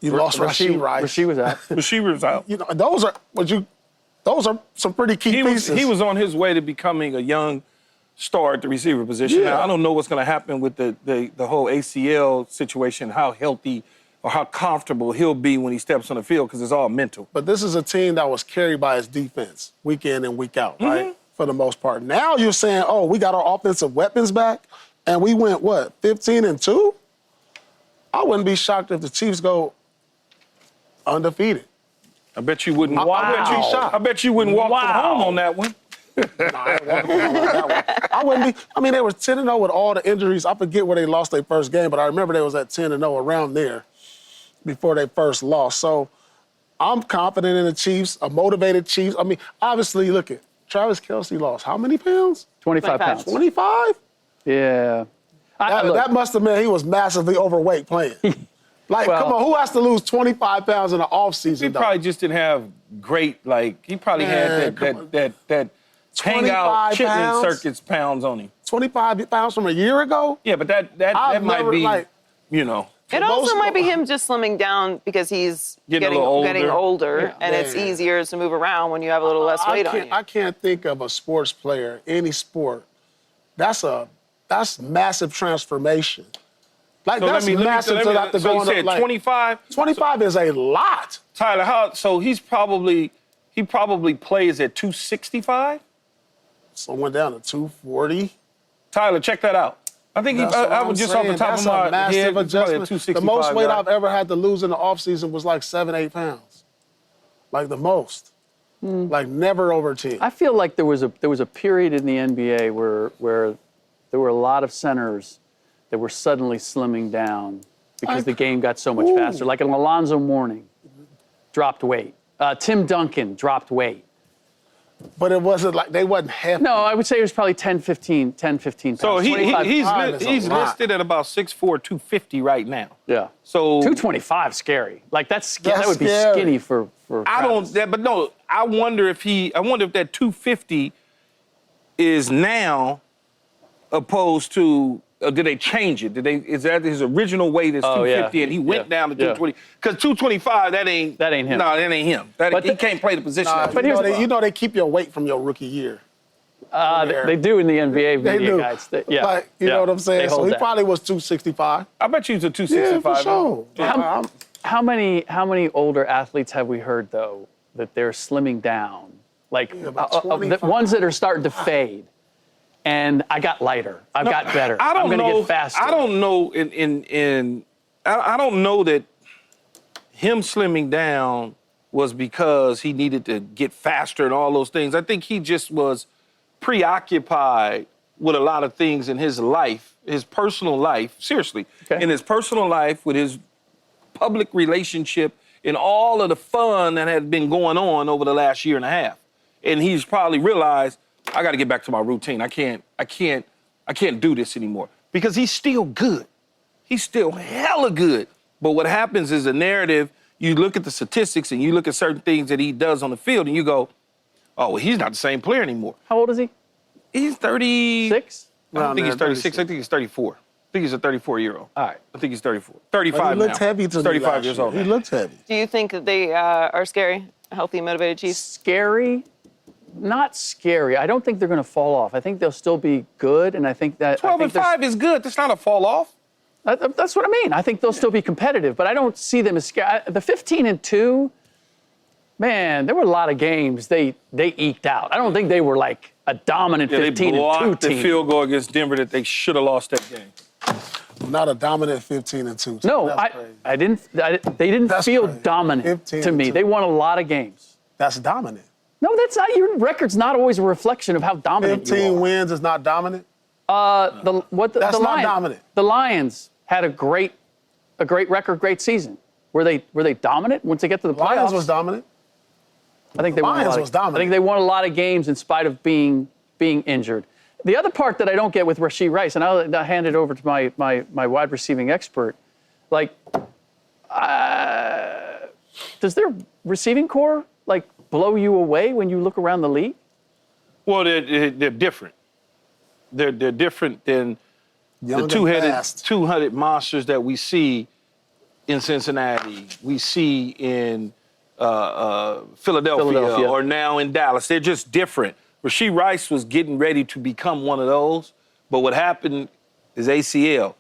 Speaker 3: You lost Rashee Rice.
Speaker 7: Rashee was out.
Speaker 4: Receivers out.
Speaker 3: You know, those are some pretty key pieces.
Speaker 4: He was on his way to becoming a young star at the receiver position.
Speaker 3: Yeah.
Speaker 4: Now, I don't know what's going to happen with the whole ACL situation, how healthy or how comfortable he'll be when he steps on the field, because it's all mental.
Speaker 3: But this is a team that was carried by its defense week in and week out, right? For the most part. Now you're saying, oh, we got our offensive weapons back, and we went, 15-2? I wouldn't be shocked if the Chiefs go undefeated.
Speaker 4: I bet you wouldn't.
Speaker 3: Wow.
Speaker 4: I bet you wouldn't walk from home on that one.
Speaker 3: I wouldn't be. I mean, they were 10-0 with all the injuries. I forget where they lost their first game, but I remember they was at 10-0 around there before they first lost. So I'm confident in the Chiefs, a motivated Chiefs. I mean, obviously, look at Travis Kelce lost how many pounds?
Speaker 7: 25 pounds.
Speaker 3: 25?
Speaker 7: Yeah.
Speaker 3: That must have meant he was massively overweight playing. Like,
Speaker 7: Well-
Speaker 3: come on, who has to lose 25 pounds in the offseason?
Speaker 4: He probably just didn't have great, he probably had that hangout
Speaker 3: 25
Speaker 4: chitlin
Speaker 3: pounds?
Speaker 4: circuits pounds on him.
Speaker 3: 25 pounds from a year ago?
Speaker 4: Yeah, but that might
Speaker 3: never,
Speaker 4: be,
Speaker 3: like-
Speaker 2: It also might be him just slimming down because he's getting older, and it's easier to move around when you have a little less weight on you.
Speaker 3: I can't think of a sports player, any sport, that's massive transformation. Like,
Speaker 4: So
Speaker 3: that's massive to have to
Speaker 4: so
Speaker 3: go
Speaker 4: you
Speaker 3: on.
Speaker 4: said
Speaker 3: Like,
Speaker 4: 25?
Speaker 3: 25 is a lot.
Speaker 4: Tyler, so he probably plays at 265?
Speaker 3: So went down to 240.
Speaker 4: Tyler, check that out. I think I was just off the top of my head,
Speaker 3: massive
Speaker 4: probably at
Speaker 3: adjustment.
Speaker 4: 265.
Speaker 3: The most weight
Speaker 4: guy.
Speaker 3: I've ever had to lose in the offseason was like 7-8 pounds. Like the most. Like never over 10.
Speaker 7: I feel like there was a period in the NBA where there were a lot of centers that were suddenly slimming down because the game got so much faster. Like an Alonzo Mourning dropped weight. Tim Duncan dropped weight.
Speaker 3: But it wasn't like they wasn't heavy.
Speaker 7: No, I would say it was probably 10, 15 pounds.
Speaker 4: So he's
Speaker 3: lot.
Speaker 4: listed at about 6'4", 250 right now.
Speaker 7: Yeah.
Speaker 4: So
Speaker 7: 225 scary. Like that would be
Speaker 3: scary.
Speaker 7: skinny for Travis.
Speaker 4: I wonder if that 250 is now opposed to. Did they change it? Is that his original weight is 250 and he went down to 220? Because 225, that ain't
Speaker 7: him.
Speaker 4: No, that ain't him. He can't play the position.
Speaker 3: But you know they keep your weight from your rookie year.
Speaker 7: They do in the NBA
Speaker 3: They
Speaker 7: media
Speaker 3: do.
Speaker 7: guides.
Speaker 3: Like, you know what I'm saying? So he
Speaker 7: that.
Speaker 3: probably was 265.
Speaker 4: I bet you he's a 265.
Speaker 3: Yeah, for sure.
Speaker 7: How many older athletes have we heard though that they're slimming down? Like
Speaker 3: about
Speaker 7: the ones that are starting to fade. And I got lighter. I've got better. I'm going to get faster.
Speaker 4: I don't know. I don't know that him slimming down was because he needed to get faster and all those things. I think he just was preoccupied with a lot of things in his life, his personal life. Seriously, in his personal life, with his public relationship, and all of the fun that had been going on over the last year and a half. And he's probably realized, I got to get back to my routine. I can't do this anymore because he's still good. He's still hella good. But what happens is a narrative, you look at the statistics and you look at certain things that he does on the field and you go, oh, well, he's not the same player anymore.
Speaker 7: How old is he?
Speaker 4: He's 36. I don't think he's 36. I think he's 34. I think he's a 34-year-old.
Speaker 7: All right.
Speaker 4: I think he's 34. 35
Speaker 3: He looks
Speaker 4: now.
Speaker 3: heavy to
Speaker 4: He's
Speaker 3: me
Speaker 4: 35
Speaker 3: last
Speaker 4: years
Speaker 3: year.
Speaker 4: old.
Speaker 3: He looks heavy.
Speaker 2: Do you think that they are scary, healthy, motivated Chiefs?
Speaker 7: Scary. Not scary. I don't think they're going to fall off. I think they'll still be good, and I think that
Speaker 4: 12-5 is good. That's not a fall off.
Speaker 7: That's what I mean. I think they'll still be competitive, but I don't see them as scary. The 15-2, man, there were a lot of games they eked out. I don't think they were like a dominant 15-2 team.
Speaker 4: They blocked the field goal against Denver that they should have lost that game.
Speaker 3: Not a dominant 15-2.
Speaker 7: No, I didn't. They didn't feel
Speaker 3: crazy.
Speaker 7: dominant to me.
Speaker 3: 15-2.
Speaker 7: They won a lot of games.
Speaker 3: That's dominant.
Speaker 7: No, that's not. Your record's not always a reflection of how dominant you
Speaker 3: 15
Speaker 7: are.
Speaker 3: wins is not dominant?
Speaker 7: That's
Speaker 3: not dominant.
Speaker 7: The Lions had a great record, great season. Were they dominant once they get to the playoffs?
Speaker 3: Lions was dominant.
Speaker 7: I think they won a lot.
Speaker 3: Lions was dominant.
Speaker 7: I think they won a lot of games in spite of being injured. The other part that I don't get with Rashee Rice, and I'll hand it over to my wide receiving expert, like, does their receiving core like blow you away when you look around the league?
Speaker 4: Well, they're different. They're different than the two-headed monsters that we see in Cincinnati, we see in Philadelphia, or now in Dallas. They're just different. Rashee Rice was getting ready to become one of those, but what happened is ACL.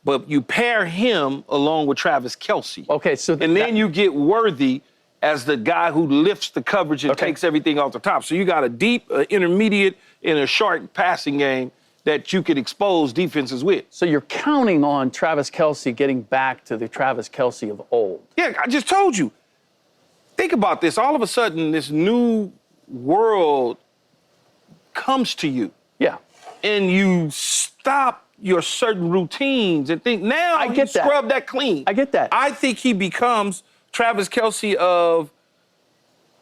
Speaker 4: But you pair him along with Travis Kelce.
Speaker 7: Okay, so
Speaker 4: and then you get Worthy as the guy who lifts the coverage and takes everything off the top. So you got a deep, intermediate, and a short passing game that you could expose defenses with.
Speaker 7: So you're counting on Travis Kelce getting back to the Travis Kelce of old.
Speaker 4: Yeah, I just told you. Think about this. All of a sudden, this new world comes to you.
Speaker 7: Yeah.
Speaker 4: And you stop your certain routines and think, now
Speaker 7: I get that.
Speaker 4: Scrub that clean.
Speaker 7: I get that.
Speaker 4: I think he becomes Travis Kelce of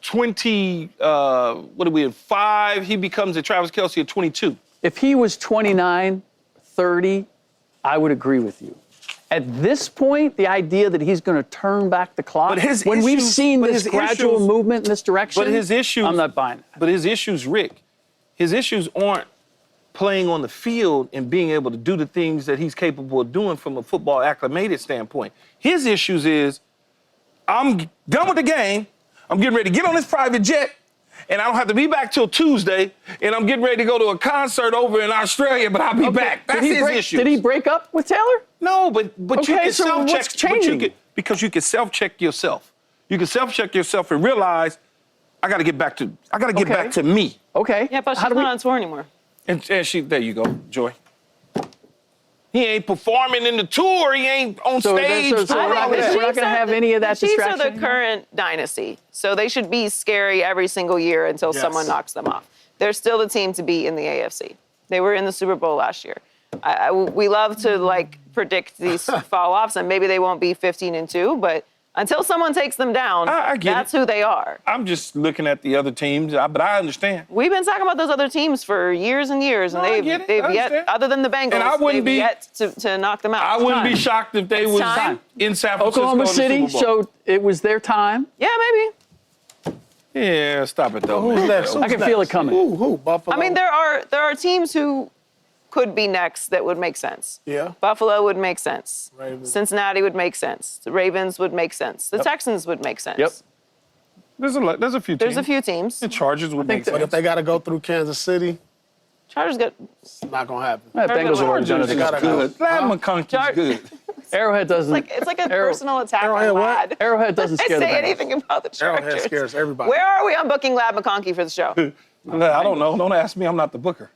Speaker 4: 5. He becomes a Travis Kelce of 22.
Speaker 7: If he was 29, 30, I would agree with you. At this point, the idea that he's going to turn back the clock, when we've seen this gradual movement in this direction,
Speaker 4: but his issues,
Speaker 7: I'm not buying that.
Speaker 4: But his issues, Rick, his issues aren't playing on the field and being able to do the things that he's capable of doing from a football acclimated standpoint. His issues is, I'm done with the game, I'm getting ready to get on this private jet, and I don't have to be back till Tuesday, and I'm getting ready to go to a concert over in Australia, but I'll be back. That's his issue.
Speaker 7: Did he break up with Taylor?
Speaker 4: No, but you can
Speaker 7: so
Speaker 4: self-check.
Speaker 7: what's changing?
Speaker 4: Because you can self-check yourself. You can self-check yourself and realize, I got to get back to me.
Speaker 7: Okay.
Speaker 2: Yeah, but she's not on tour anymore.
Speaker 4: And she, there you go, Joy. He ain't performing in the tour. He ain't on stage.
Speaker 7: So we're not going to have any of that distraction.
Speaker 2: The Chiefs are the current dynasty, so they should be scary every single year until someone knocks them off. They're still the team to beat in the AFC. They were in the Super Bowl last year. We love to predict these fall-offs, and maybe they won't be 15-2, but until someone takes them down, that's who they are.
Speaker 4: I'm just looking at the other teams, but I understand.
Speaker 2: We've been talking about those other teams for years and years, and they've yet, other than the Bengals, they've yet to knock them out.
Speaker 4: I wouldn't be shocked if they was in San Francisco.
Speaker 7: Oklahoma City showed it was their time.
Speaker 2: Yeah, maybe.
Speaker 4: Yeah, stop it though.
Speaker 3: Who's next?
Speaker 7: I can feel it coming.
Speaker 3: Who? Buffalo?
Speaker 2: I mean, there are teams who could be next that would make sense.
Speaker 3: Yeah.
Speaker 2: Buffalo would make sense.
Speaker 3: Ravens.
Speaker 2: Cincinnati would make sense. The Ravens would make sense. The Texans would make sense.
Speaker 7: Yep.
Speaker 4: There's a few teams.
Speaker 2: There's a few teams.
Speaker 4: The Chargers would make sense.
Speaker 3: But if they got to go through Kansas City,
Speaker 2: Chargers got.
Speaker 3: it's not going to happen.
Speaker 7: Bengals have already done it.
Speaker 3: gotta go.
Speaker 4: Good. Lad McConkey's good.
Speaker 7: Arrowhead doesn't.
Speaker 2: It's like a personal attack
Speaker 3: Arrowhead
Speaker 2: on
Speaker 3: what?
Speaker 2: Lad.
Speaker 7: Arrowhead doesn't scare the
Speaker 2: say
Speaker 7: Bengals.
Speaker 2: anything about the Chargers.
Speaker 3: Arrowhead scares everybody.
Speaker 2: Where are we on booking Lad McConkey for the show?
Speaker 4: I don't know. Don't ask me. I'm not the booker.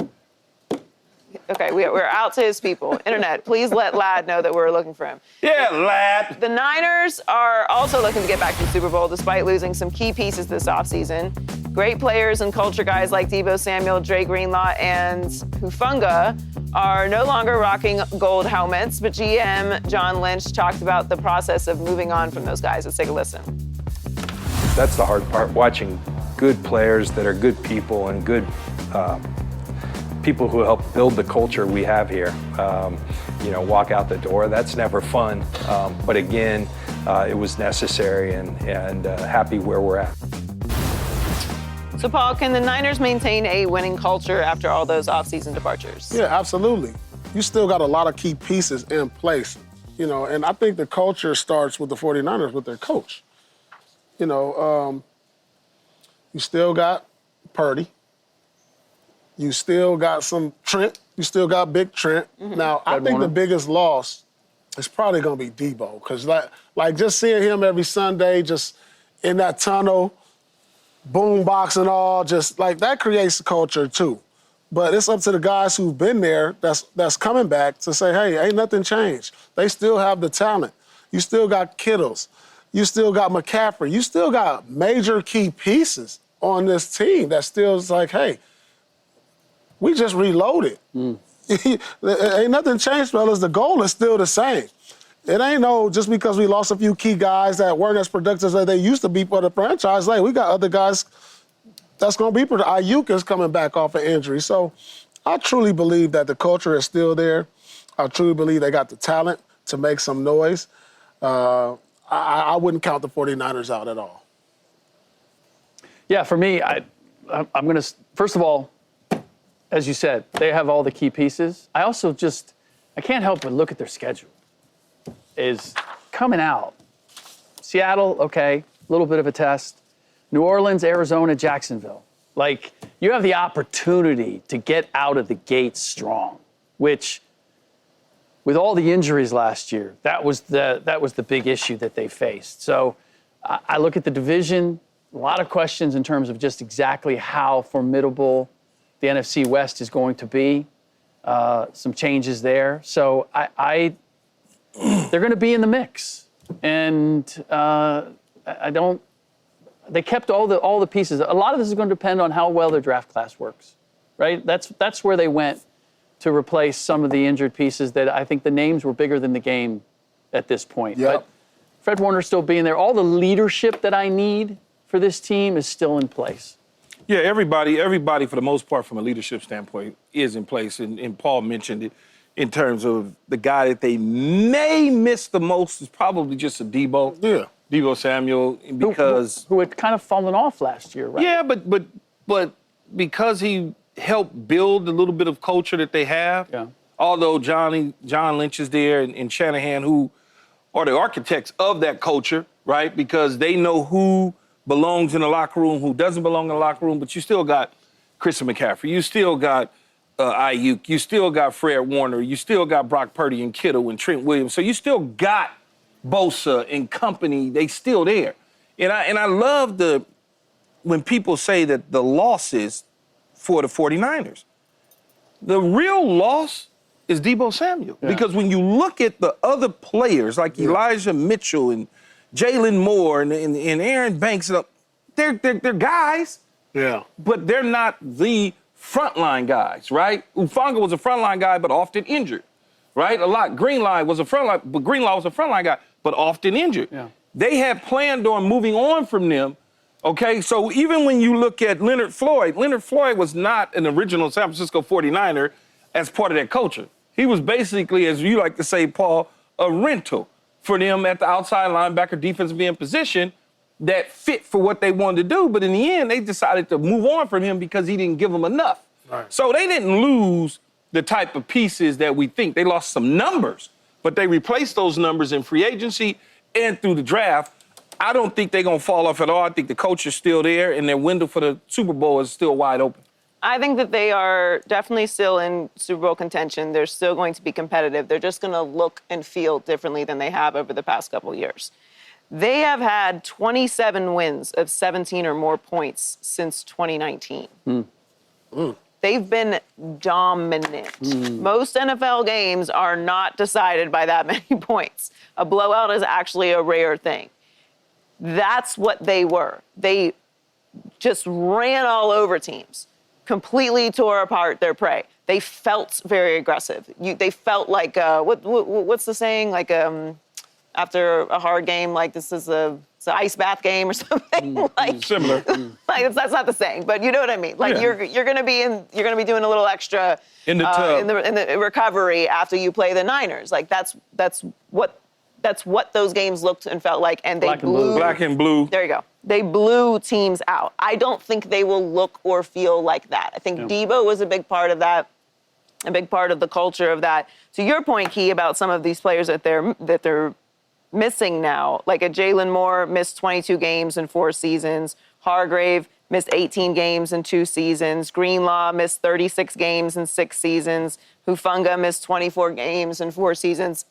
Speaker 2: Okay, we're out to his people. Internet, please let Lad know that we're looking for him.
Speaker 4: Yeah, Lad.
Speaker 2: The Niners are also looking to get back to the Super Bowl despite losing some key pieces this offseason. Great players and culture guys like Deebo Samuel, Dre Greenlaw, and Hufanga are no longer rocking gold helmets, but GM John Lynch talked about the process of moving on from those guys. Let's take a listen.
Speaker 9: That's the hard part, watching good players that are good people and good people who help build the culture we have here, walk out the door. That's never fun, but again, it was necessary and happy where we're at.
Speaker 2: So, Paul, can the Niners maintain a winning culture after all those offseason departures?
Speaker 3: Yeah, absolutely. You still got a lot of key pieces in place, and I think the culture starts with the 49ers, with their coach. You still got Purdy. You still got some Trent. You still got Big Trent. Mm-hmm. Now, I think the biggest loss is probably going to be Deebo, because like just seeing him every Sunday, just in that tunnel, boombox and all, just like that creates a culture too. But it's up to the guys who've been there that's coming back to say, hey, ain't nothing changed. They still have the talent. You still got Kittles. You still got McCaffrey. You still got major key pieces on this team that still is like, hey, we just reloaded. Ain't nothing changed, fellas. The goal is still the same. It ain't just because we lost a few key guys that weren't as productive as they used to be for the franchise. Like, we got other guys that's going to be productive. Ayuk is coming back off an injury. So I truly believe that the culture is still there. I truly believe they got the talent to make some noise. I wouldn't count the 49ers out at all.
Speaker 7: Yeah, for me, I'm going to, first of all, as you said, they have all the key pieces. I also I can't help but look at their schedule. Is coming out. Seattle, okay, a little bit of a test. New Orleans, Arizona, Jacksonville. Like, you have the opportunity to get out of the gate strong, which, with all the injuries last year, that was the big issue that they faced. So I look at the division, a lot of questions in terms of just exactly how formidable the NFC West is going to be, some changes there. So they're going to be in the mix. And they kept all the pieces. A lot of this is going to depend on how well their draft class works, right? That's where they went to replace some of the injured pieces that I think the names were bigger than the game at this point.
Speaker 3: Yep.
Speaker 7: But Fred Warner still being there. All the leadership that I need for this team is still in place.
Speaker 4: Yeah, everybody for the most part from a leadership standpoint is in place. And Paul mentioned it in terms of the guy that they may miss the most is probably just a Deebo.
Speaker 3: Yeah.
Speaker 4: Deebo Samuel, because
Speaker 7: who had kind of fallen off last year, right?
Speaker 4: Yeah, but because he helped build the little bit of culture that they have.
Speaker 7: Yeah.
Speaker 4: Although John Lynch is there and Shanahan, who are the architects of that culture, right? Because they know who belongs in the locker room, who doesn't belong in the locker room. But you still got Christian McCaffrey. You still got Ayuk. You still got Fred Warner. You still got Brock Purdy and Kittle and Trent Williams. So you still got Bosa and company. They still there. And I love when people say that the losses for the 49ers. The real loss is Deebo Samuel. Yeah. Because when you look at the other players like Elijah Mitchell and Jalen Moore and Aaron Banks, they're guys.
Speaker 3: Yeah.
Speaker 4: But they're not the frontline guys, right? Ufanga was a frontline guy, but often injured, right? Greenlaw was a frontline guy, but often injured.
Speaker 7: Yeah.
Speaker 4: They had planned on moving on from them. Okay, so even when you look at Leonard Floyd was not an original San Francisco 49er as part of that culture. He was basically, as you like to say, Paul, a rental for them at the outside linebacker defensive end position that fit for what they wanted to do. But in the end, they decided to move on from him because he didn't give them enough.
Speaker 3: Right.
Speaker 4: So they didn't lose the type of pieces that we think. They lost some numbers, but they replaced those numbers in free agency and through the draft. I don't think they're going to fall off at all. I think the coach is still there, and their window for the Super Bowl is still wide open.
Speaker 2: I think that they are definitely still in Super Bowl contention. They're still going to be competitive. They're just going to look and feel differently than they have over the past couple of years. They have had 27 wins of 17 or more points since 2019. They've been dominant. Most NFL games are not decided by that many points. A blowout is actually a rare thing. That's what they were. They just ran all over teams, completely tore apart their prey. They felt very aggressive. They felt like, what's the saying? Like after a hard game, like this is it's an ice bath game or something. Like
Speaker 4: similar.
Speaker 2: Like that's not the saying, but you know what I mean. Like you're gonna be doing a little extra
Speaker 4: in the tub.
Speaker 2: in the recovery after you play the Niners. Like that's what those games looked and felt like, and they blew.
Speaker 4: Black and blue.
Speaker 2: There you go. They blew teams out. I don't think they will look or feel like that. I think Deebo was a big part of that, a big part of the culture of that. To your point, Key, about some of these players that they're missing now, like a Jalen Moore missed 22 games in 4 seasons. Hargrave missed 18 games in 2 seasons. Greenlaw missed 36 games in 6 seasons. Hufanga missed 24 games in 4 seasons.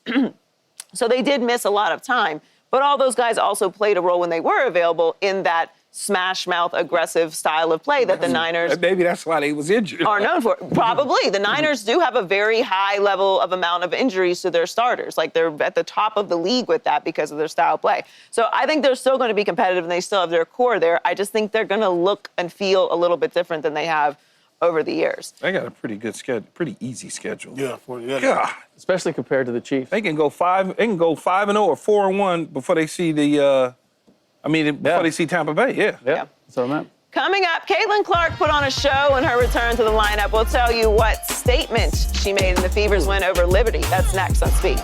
Speaker 2: So they did miss a lot of time, but all those guys also played a role when they were available in that smash mouth aggressive style of play that the Niners
Speaker 4: maybe that's why they was injured.
Speaker 2: are known for. Probably. The Niners do have a very high level of amount of injuries to their starters. Like they're at the top of the league with that because of their style of play. So I think they're still going to be competitive and they still have their core there. I just think they're going to look and feel a little bit different than they have over the years.
Speaker 4: They got a pretty good schedule, pretty easy schedule.
Speaker 3: Yeah,
Speaker 4: God.
Speaker 7: Especially compared to the Chiefs.
Speaker 4: They can go 5-0 or 4-1 before they see before they see Tampa Bay. Yeah.
Speaker 7: That's what I meant.
Speaker 2: Coming up, Caitlin Clark put on a show in her return to the lineup. We'll tell you what statement she made in the Fever's win over Liberty. That's next on Speed.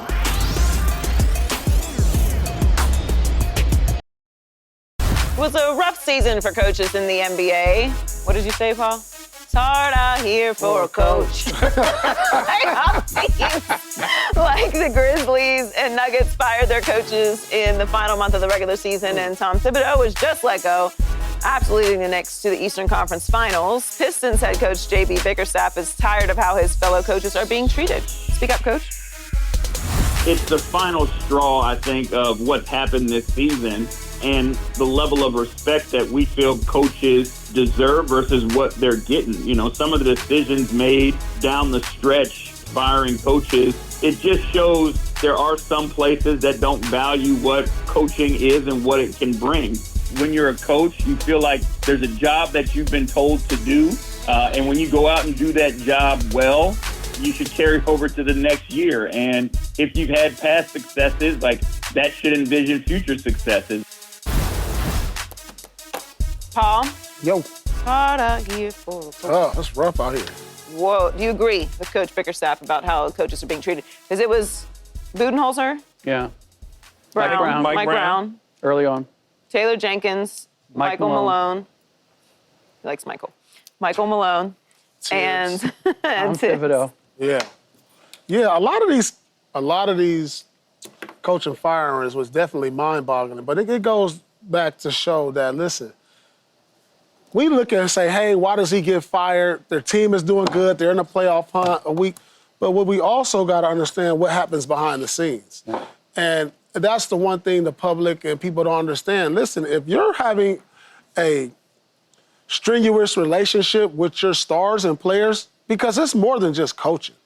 Speaker 2: It was a rough season for coaches in the NBA. What did you say, Paul? It's hard out here for a coach. Like the Grizzlies and Nuggets fired their coaches in the final month of the regular season, and Tom Thibodeau was just let go after leading the Knicks to the Eastern Conference Finals. Pistons head coach J.B. Bickerstaff is tired of how his fellow coaches are being treated. Speak up, Coach.
Speaker 10: It's the final straw, I think, of what's happened this season and the level of respect that we feel coaches deserve versus what they're getting. You know, some of the decisions made down the stretch, firing coaches, it just shows there are some places that don't value what coaching is and what it can bring. When you're a coach, you feel like there's a job that you've been told to do, and when you go out and do that job well, you should carry over to the next year. And if you've had past successes, like that should envision future successes.
Speaker 2: Paul?
Speaker 4: Yo.
Speaker 2: Hard out here for a coach.
Speaker 3: Oh, that's rough out here.
Speaker 2: Whoa. Do you agree with Coach Bickerstaff about how coaches are being treated? Because it was Budenholzer,
Speaker 7: Yeah.
Speaker 2: Mike
Speaker 4: Brown.
Speaker 2: Brown,
Speaker 7: Early on.
Speaker 2: Taylor Jenkins,
Speaker 7: Mike
Speaker 2: Michael Malone. He likes Michael. Michael Malone. and
Speaker 7: Tom Thibodeau.
Speaker 3: Yeah. Yeah, a lot of these coaching firings was definitely mind-boggling, but it goes back to show that, listen, we look at it and say, hey, why does he get fired? Their team is doing good. They're in a playoff hunt a week. But what we also got to understand what happens behind the scenes. And that's the one thing the public and people don't understand. Listen, if you're having a strenuous relationship with your stars and players, because it's more than just coaching.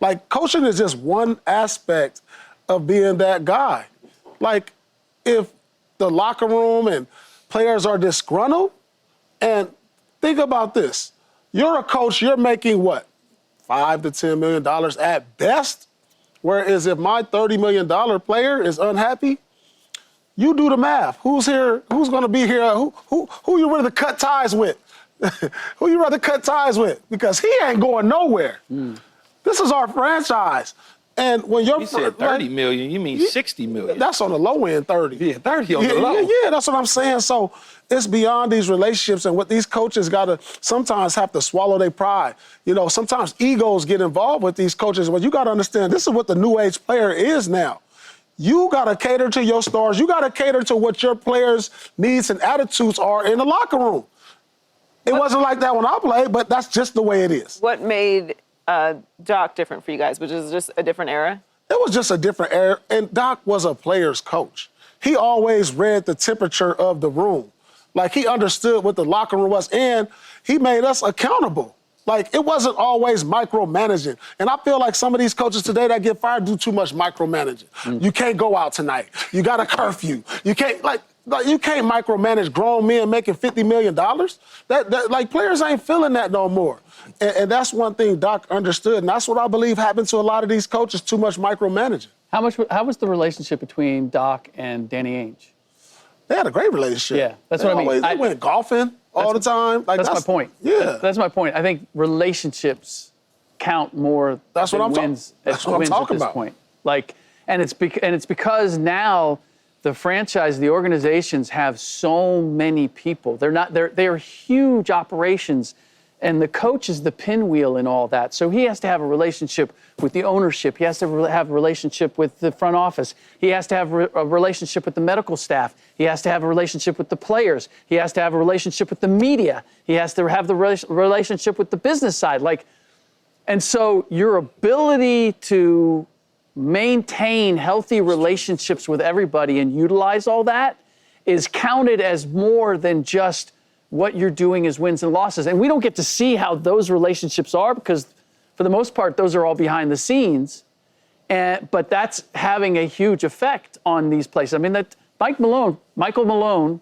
Speaker 3: Like, coaching is just one aspect of being that guy. Like, if the locker room and players are disgruntled, and think about this. You're a coach, you're making what? $5 to $10 million at best? Whereas if my $30 million player is unhappy, you do the math. Who's here? Who's going to be here? Who you ready to cut ties with? Who you rather cut ties with? Because he ain't going nowhere. This is our franchise. And when you're
Speaker 4: You said 30 million, you mean 60 million.
Speaker 3: That's on the low end, 30.
Speaker 4: Yeah, 30 on the low.
Speaker 3: Yeah, that's what I'm saying. So it's beyond these relationships, and what these coaches got to sometimes have to swallow their pride. You know, sometimes egos get involved with these coaches. Well, you got to understand, this is what the new age player is now. You got to cater to your stars. You got to cater to what your players' needs and attitudes are in the locker room. It wasn't like that when I played, but that's just the way it is.
Speaker 2: What made Doc different for you guys, which is just a different era?
Speaker 3: It was just a different era, and Doc was a player's coach. He always read the temperature of the room. Like, he understood what the locker room was, and he made us accountable. Like, it wasn't always micromanaging. And I feel like some of these coaches today that get fired do too much micromanaging. You can't go out tonight. You got a curfew. You can't, you can't micromanage grown men making $50 million. Like, players ain't feeling that no more. And that's one thing Doc understood, and that's what I believe happened to a lot of these coaches, too much micromanaging.
Speaker 7: How was the relationship between Doc and Danny Ainge?
Speaker 3: They had a great relationship.
Speaker 7: Yeah, that's what I mean.
Speaker 3: They went golfing all the time. Like,
Speaker 7: that's my point.
Speaker 3: Yeah.
Speaker 7: That's my point. I think relationships count more
Speaker 3: That's what
Speaker 7: than
Speaker 3: I'm talking-
Speaker 7: wins
Speaker 3: that's what I'm
Speaker 7: wins
Speaker 3: talking
Speaker 7: at this
Speaker 3: about.
Speaker 7: point. Like, and it's because now the franchise, the organizations have so many people. They're huge operations. And the coach is the pinwheel in all that. So he has to have a relationship with the ownership. He has to have a relationship with the front office. He has to have a relationship with the medical staff. He has to have a relationship with the players. He has to have a relationship with the media. He has to have the relationship with the business side. And so your ability to maintain healthy relationships with everybody and utilize all that is counted as more than just what you're doing is wins and losses. And we don't get to see how those relationships are because, for the most part, those are all behind the scenes. But that's having a huge effect on these places. I mean, that Michael Malone,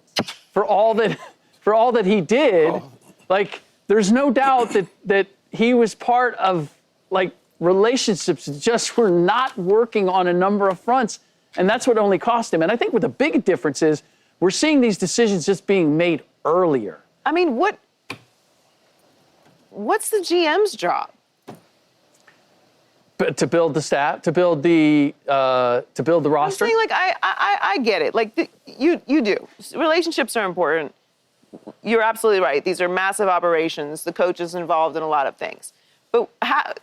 Speaker 7: for all that he did, like, there's no doubt that he was part of, like, relationships that just were not working on a number of fronts. And that's what only cost him. And I think what the big difference is, we're seeing these decisions just being made earlier.
Speaker 2: I mean, what's the GM's job?
Speaker 7: But to build the staff, to build the roster.
Speaker 2: I'm saying, like, I get it. Like, you do. Relationships are important. You're absolutely right. These are massive operations. The coach is involved in a lot of things. But I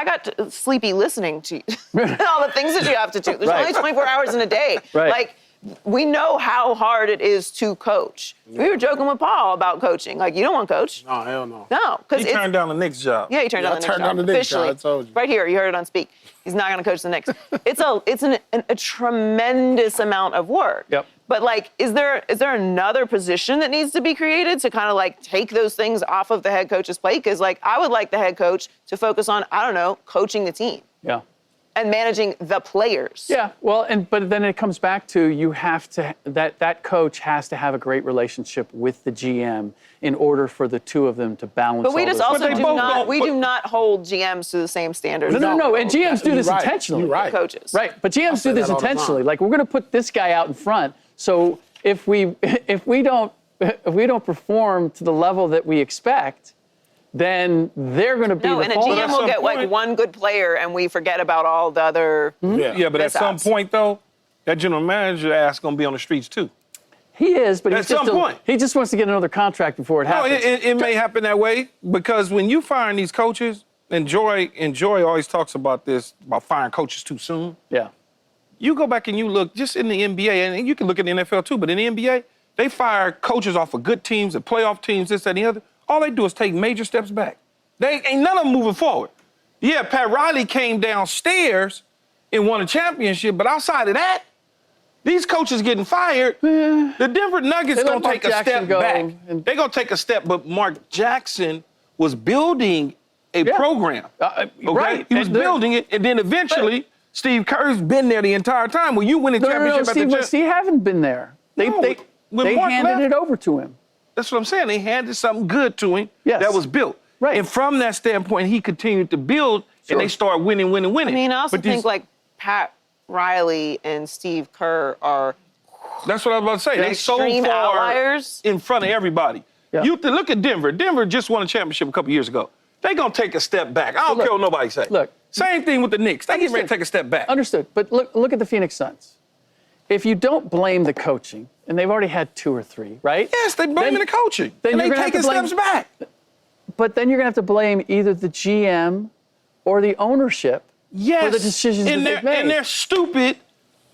Speaker 2: got sleepy listening to all the things that you have to do. There's only 24 hours in a day.
Speaker 7: Right.
Speaker 2: Like, we know how hard it is to coach. Yeah. We were joking with Paul about coaching. Like, you don't want to coach.
Speaker 3: No, hell no.
Speaker 2: No.
Speaker 4: He turned down the Knicks job.
Speaker 2: Yeah, he turned down the Knicks job. Officially.
Speaker 3: I told you.
Speaker 2: Right here, you heard it on Speak. He's not going to coach the Knicks. It's a tremendous amount of work.
Speaker 7: Yep.
Speaker 2: But, like, is there another position that needs to be created to kind of, like, take those things off of the head coach's plate? Because, like, I would like the head coach to focus on, I don't know, coaching the team.
Speaker 7: Yeah.
Speaker 2: And managing the players.
Speaker 7: Yeah, well, but then it comes back to you have to that coach has to have a great relationship with the GM in order for the two of them to balance.
Speaker 2: But we just also do
Speaker 4: not
Speaker 2: not hold GMs to the same standards.
Speaker 7: No, and GMs do this intentionally.
Speaker 3: You're right.
Speaker 2: Coaches.
Speaker 7: Right, but GMs do this intentionally. Like, we're going to put this guy out in front. So if we don't perform to the level that we expect, then they're going to be
Speaker 2: and a GM will get like one good player, and we forget about all the other.
Speaker 4: Yeah, but at some point though, that general manager ass going to be on the streets too.
Speaker 7: He is, but
Speaker 4: At some point.
Speaker 7: he just wants to get another contract before it happens.
Speaker 4: No, it may happen that way because when you firing these coaches, and Joy always talks about this, about firing coaches too soon.
Speaker 7: Yeah.
Speaker 4: You go back and you look just in the NBA, and you can look at the NFL too, but in the NBA, they fire coaches off of good teams and playoff teams, this, that, and the other. All they do is take major steps back. They ain't none of them moving forward. Yeah, Pat Riley came downstairs and won a championship, but outside of that, these coaches getting fired, the Denver Nuggets
Speaker 7: They let
Speaker 4: gonna
Speaker 7: Mark
Speaker 4: take a
Speaker 7: Jackson
Speaker 4: step
Speaker 7: go
Speaker 4: back.
Speaker 7: and-
Speaker 4: They're gonna take a step, but Mark Jackson was building a program. Okay?
Speaker 7: Right.
Speaker 4: He was
Speaker 7: And they're-
Speaker 4: building it, and then eventually Steve Kerr's been there the entire time. When you win a championship
Speaker 7: Steve haven't been there. They
Speaker 4: when Mark
Speaker 7: handed
Speaker 4: left-
Speaker 7: it over to him.
Speaker 4: That's what I'm saying. They handed something good to him
Speaker 7: Yes.
Speaker 4: that was built.
Speaker 7: Right.
Speaker 4: And from that standpoint, he continued to build, and they start winning.
Speaker 2: I mean, I also
Speaker 4: But these-
Speaker 2: think like Pat Riley and Steve Kerr are
Speaker 4: That's what I was about to say. They so
Speaker 2: extreme
Speaker 4: far
Speaker 2: outliers.
Speaker 4: in front of everybody.
Speaker 7: Yeah.
Speaker 4: Look at Denver. Denver just won a championship a couple years ago. They're going to take a step back. I don't care what nobody say.
Speaker 7: Look.
Speaker 4: Same thing with the Knicks. They get ready to
Speaker 7: Understood.
Speaker 4: take a step back.
Speaker 7: Understood. But look at the Phoenix Suns. If you don't blame the coaching, and they've already had 2 or 3, right?
Speaker 4: Yes, they blaming the coaching.
Speaker 7: then
Speaker 4: and
Speaker 7: you're
Speaker 4: they
Speaker 7: gonna have
Speaker 4: taking
Speaker 7: to blame-
Speaker 4: steps back.
Speaker 7: But then you're going to have to blame either the GM or the ownership
Speaker 4: Yes.
Speaker 7: for the decisions
Speaker 4: and
Speaker 7: that they've made.
Speaker 4: And they're stupid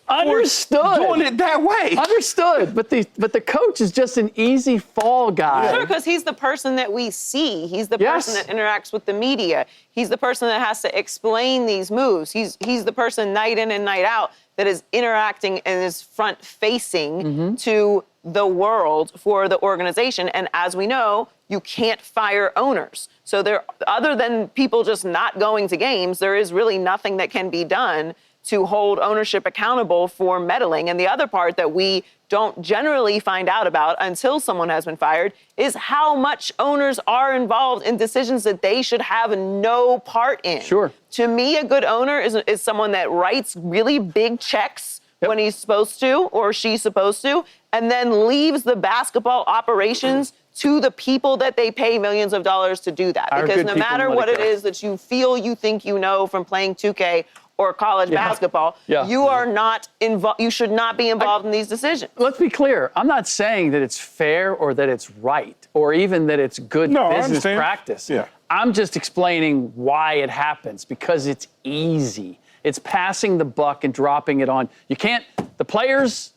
Speaker 7: Understood.
Speaker 4: doing it that way.
Speaker 7: Understood. But the coach is just an easy fall guy.
Speaker 2: Sure, because he's the person that we see. He's the
Speaker 7: Yes.
Speaker 2: person that interacts with the media. He's the person that has to explain these moves. He's the person night in and night out that is interacting and is front-facing to the world for the organization. And as we know, you can't fire owners. So there, other than people just not going to games, there is really nothing that can be done to hold ownership accountable for meddling. And the other part that we don't generally find out about until someone has been fired is how much owners are involved in decisions that they should have no part in.
Speaker 7: Sure.
Speaker 2: To me, a good owner is someone that writes really big checks when he's supposed to or she's supposed to, and then leaves the basketball operations to the people that they pay millions of dollars to do that.
Speaker 7: Our
Speaker 2: Because
Speaker 7: good
Speaker 2: no
Speaker 7: people
Speaker 2: matter
Speaker 7: let
Speaker 2: what
Speaker 7: it
Speaker 2: it
Speaker 7: go.
Speaker 2: is that you feel you think you know from playing 2K or college basketball,
Speaker 7: Yeah.
Speaker 2: you are not involved. You should not be involved in these decisions.
Speaker 7: Let's be clear. I'm not saying that it's fair or that it's right or even that it's good
Speaker 4: No, I
Speaker 7: business
Speaker 4: understand.
Speaker 7: practice.
Speaker 4: Yeah.
Speaker 7: I'm just explaining why it happens because it's easy. It's passing the buck and dropping it on. You can't, the players,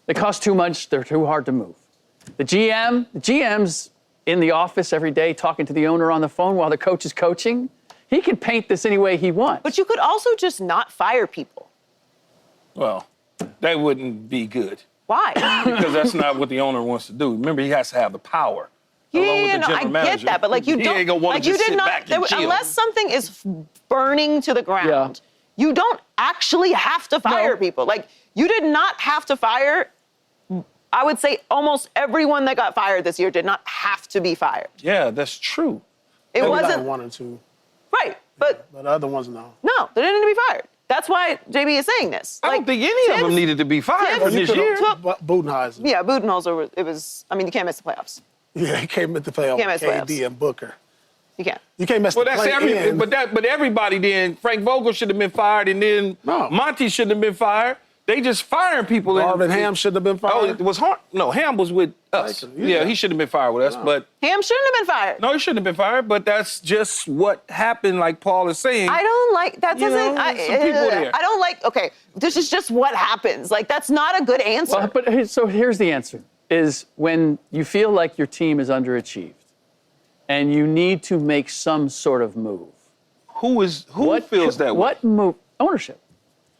Speaker 7: they cost too much. They're too hard to move. The GM's in the office every day talking to the owner on the phone while the coach is coaching. He can paint this any way he wants.
Speaker 2: But you could also just not fire people.
Speaker 4: Well, that wouldn't be good
Speaker 2: Why?
Speaker 4: because that's not what the owner wants to do. Remember, he has to have the power. along with the
Speaker 2: No,
Speaker 4: general
Speaker 2: I get
Speaker 4: manager.
Speaker 2: that, but like you
Speaker 4: He
Speaker 2: don't,
Speaker 4: ain't gonna wanna
Speaker 2: like you
Speaker 4: just
Speaker 2: did
Speaker 4: sit
Speaker 2: not,
Speaker 4: back and chill.
Speaker 2: unless something is burning to the ground, you don't actually have to fire people. Like you did not have to fire. I would say almost everyone that got fired this year did not have to be fired.
Speaker 4: Yeah, that's true.
Speaker 2: It
Speaker 3: Maybe like
Speaker 2: wasn't
Speaker 3: 1 or 2,
Speaker 2: right, but
Speaker 3: but the other ones no.
Speaker 2: no, they didn't need to be fired. That's why JB is saying this.
Speaker 4: I don't think any of them needed to be fired for this year.
Speaker 3: Budenholzer.
Speaker 2: Yeah, Budenholzer. It was. I mean, you can't miss the playoffs.
Speaker 3: Yeah, he can't miss the playoffs.
Speaker 2: Can't miss the
Speaker 3: KD
Speaker 2: playoffs.
Speaker 3: and Booker.
Speaker 2: You can't.
Speaker 3: You can't mess
Speaker 4: Well,
Speaker 3: the
Speaker 4: that's
Speaker 3: play in.
Speaker 4: but everybody then. Frank Vogel should have been fired, and then
Speaker 3: No.
Speaker 4: Monty shouldn't have been fired. They just firing people.
Speaker 3: Marvin Ham should have been fired.
Speaker 4: Oh, it was Ham. No, Ham was with us.
Speaker 3: Baker,
Speaker 4: Yeah,
Speaker 3: yeah.
Speaker 4: he shouldn't have been fired with us. But
Speaker 2: Ham shouldn't have been fired.
Speaker 4: no, he shouldn't have been fired. But that's just what happened. Like Paul is saying.
Speaker 2: I don't like that.
Speaker 4: You
Speaker 2: Doesn't
Speaker 4: know,
Speaker 2: I?
Speaker 4: some people there.
Speaker 2: I don't like. Okay, this is just what happens. Like that's not a good answer.
Speaker 7: Well, but so here's the answer: is when you feel like your team is underachieved, and you need to make some sort of move.
Speaker 4: Who feels that way?
Speaker 7: What move? Ownership.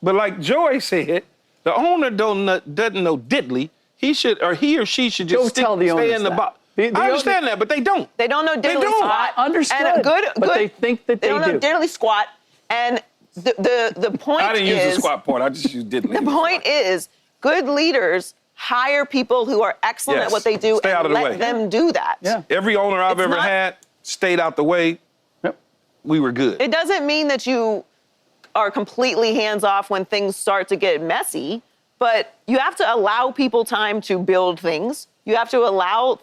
Speaker 4: But like Joy said, the owner doesn't know diddly. He or she should just
Speaker 7: Don't tell the
Speaker 4: stay
Speaker 7: owners
Speaker 4: in the
Speaker 7: that.
Speaker 4: box.
Speaker 7: The
Speaker 4: I understand that, but they don't.
Speaker 2: They don't know diddly
Speaker 4: don't.
Speaker 2: squat.
Speaker 7: I understood,
Speaker 2: And a good,
Speaker 7: but they think that
Speaker 2: they don't
Speaker 7: they
Speaker 2: know
Speaker 7: do.
Speaker 2: diddly squat. And the point
Speaker 4: I didn't
Speaker 2: is
Speaker 4: use the squat part. I just used diddly.
Speaker 2: the point is good leaders hire people who are excellent
Speaker 4: Yes.
Speaker 2: at what they do
Speaker 4: Stay out
Speaker 2: and
Speaker 4: of the
Speaker 2: let
Speaker 4: way.
Speaker 2: them do that.
Speaker 7: Yeah.
Speaker 4: Every owner I've
Speaker 2: It's
Speaker 4: ever
Speaker 2: not-
Speaker 4: had stayed out the way.
Speaker 7: Yep.
Speaker 4: We were good.
Speaker 2: It doesn't mean that you are completely hands off when things start to get messy, but you have to allow people time to build things. You have to allow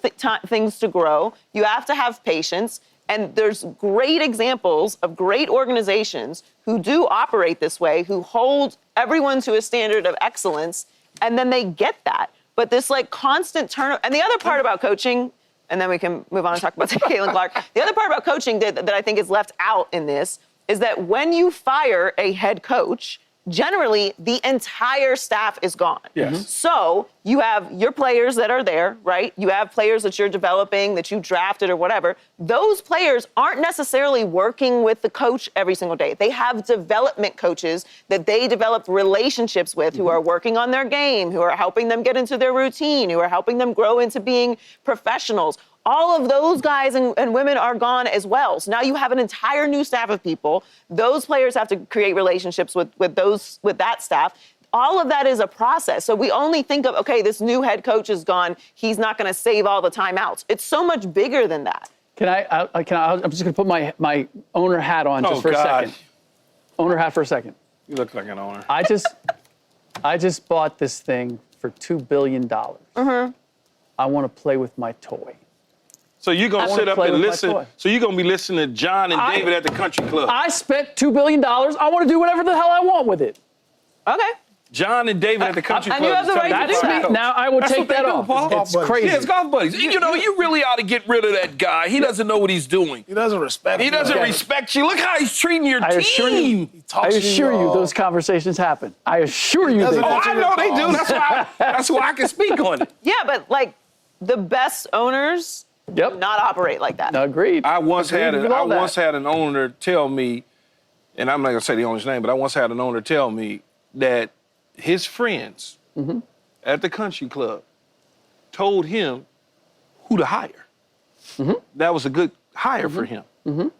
Speaker 2: things to grow. You have to have patience. And there's great examples of great organizations who do operate this way, who hold everyone to a standard of excellence, and then they get that. but this like constant turnover. And the other part about coaching, and then we can move on and talk about Caitlin Clark. The other part about coaching that I think is left out in this is that when you fire a head coach, generally the entire staff is gone.
Speaker 4: Yes.
Speaker 2: So you have your players that are there, right? You have players that you're developing, that you drafted or whatever. Those players aren't necessarily working with the coach every single day. They have development coaches that they developed relationships with who are working on their game, who are helping them get into their routine, who are helping them grow into being professionals. All of those guys and women are gone as well. So now you have an entire new staff of people. Those players have to create relationships with that staff. All of that is a process. So we only think of, okay, this new head coach is gone. He's not going to save all the timeouts. It's so much bigger than that.
Speaker 7: I'm just going to put my owner hat on just for a second. Owner hat for a second.
Speaker 4: You look like an owner.
Speaker 7: I just bought this thing for $2 billion. I want to play with my toy.
Speaker 4: So you're going to sit up and listen. So you're going to be listening to John and David at the country club.
Speaker 7: I spent $2 billion. I want to do whatever the hell I want with it.
Speaker 2: Okay.
Speaker 4: John and David at the country club.
Speaker 2: You have the right to do that.
Speaker 7: Now I will take that off. It's crazy.
Speaker 4: Yeah, it's golf buddies. You know, you really ought to get rid of that guy. He doesn't know what he's doing.
Speaker 3: He doesn't respect you.
Speaker 4: He doesn't respect you. Look how he's treating your team.
Speaker 7: I assure you those conversations happen. I assure you they do.
Speaker 4: Oh, I know they do. That's why I can speak on it.
Speaker 2: Yeah, but like the best owners do not operate like that.
Speaker 7: Agreed.
Speaker 4: I once had an owner tell me, and I'm not going to say the owner's name, but I once had an owner tell me that his friends at the country club told him who to hire. That was a good hire for him. You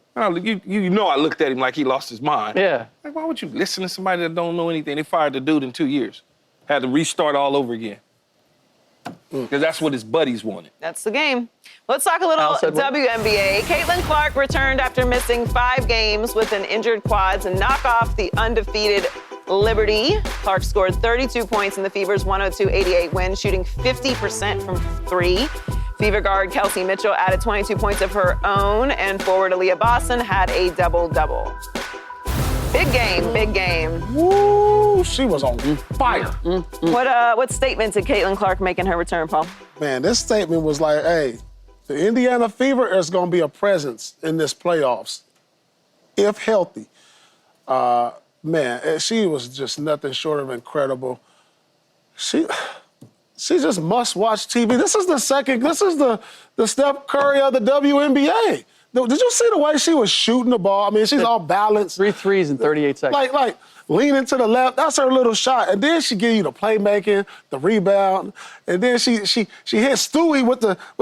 Speaker 4: know, I looked at him like he lost his mind.
Speaker 7: Yeah.
Speaker 4: Like, why would you listen to somebody that don't know anything? They fired the dude in 2 years. Had to restart all over again. Because that's what his buddies wanted.
Speaker 2: That's the game. Let's talk a little WNBA. Caitlin Clark returned after missing 5 games with an injured quad to knock off the undefeated Liberty. Clark scored 32 points in the Fever's 102-88 win, shooting 50% from 3. Fever guard Kelsey Mitchell added 22 points of her own, and forward Aaliyah Boston had a double-double. Big game, big game.
Speaker 3: Woo, she was on fire.
Speaker 2: What statement did Caitlin Clark make in her return, Paul?
Speaker 3: Man, this statement was like, hey, the Indiana Fever is going to be a presence in this playoffs, if healthy. Man, she was just nothing short of incredible. She just must-watch TV. This is the Steph Curry of the WNBA. Did you see the way she was shooting the ball? I mean, she's all balanced.
Speaker 7: 3 threes in 38 seconds.
Speaker 3: Like leaning to the left. That's her little shot. And then she give you the playmaking, the rebound, and then she hit Stewie with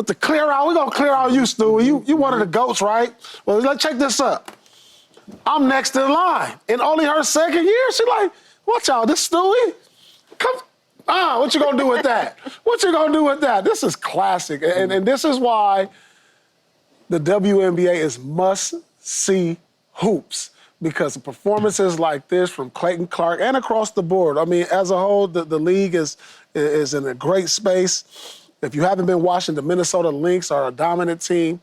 Speaker 3: the clear out. We're gonna clear out you, Stewie. You one of the GOATs, right? Well, let's check this up. I'm next in line. In only her second year, she like, watch out, this Stewie. Come. What you gonna do with that? What you gonna do with that? This is classic, and this is why the WNBA is must-see hoops, because performances like this from Caitlin Clark and across the board, I mean, as a whole, the league is in a great space. If you haven't been watching, the Minnesota Lynx are a dominant team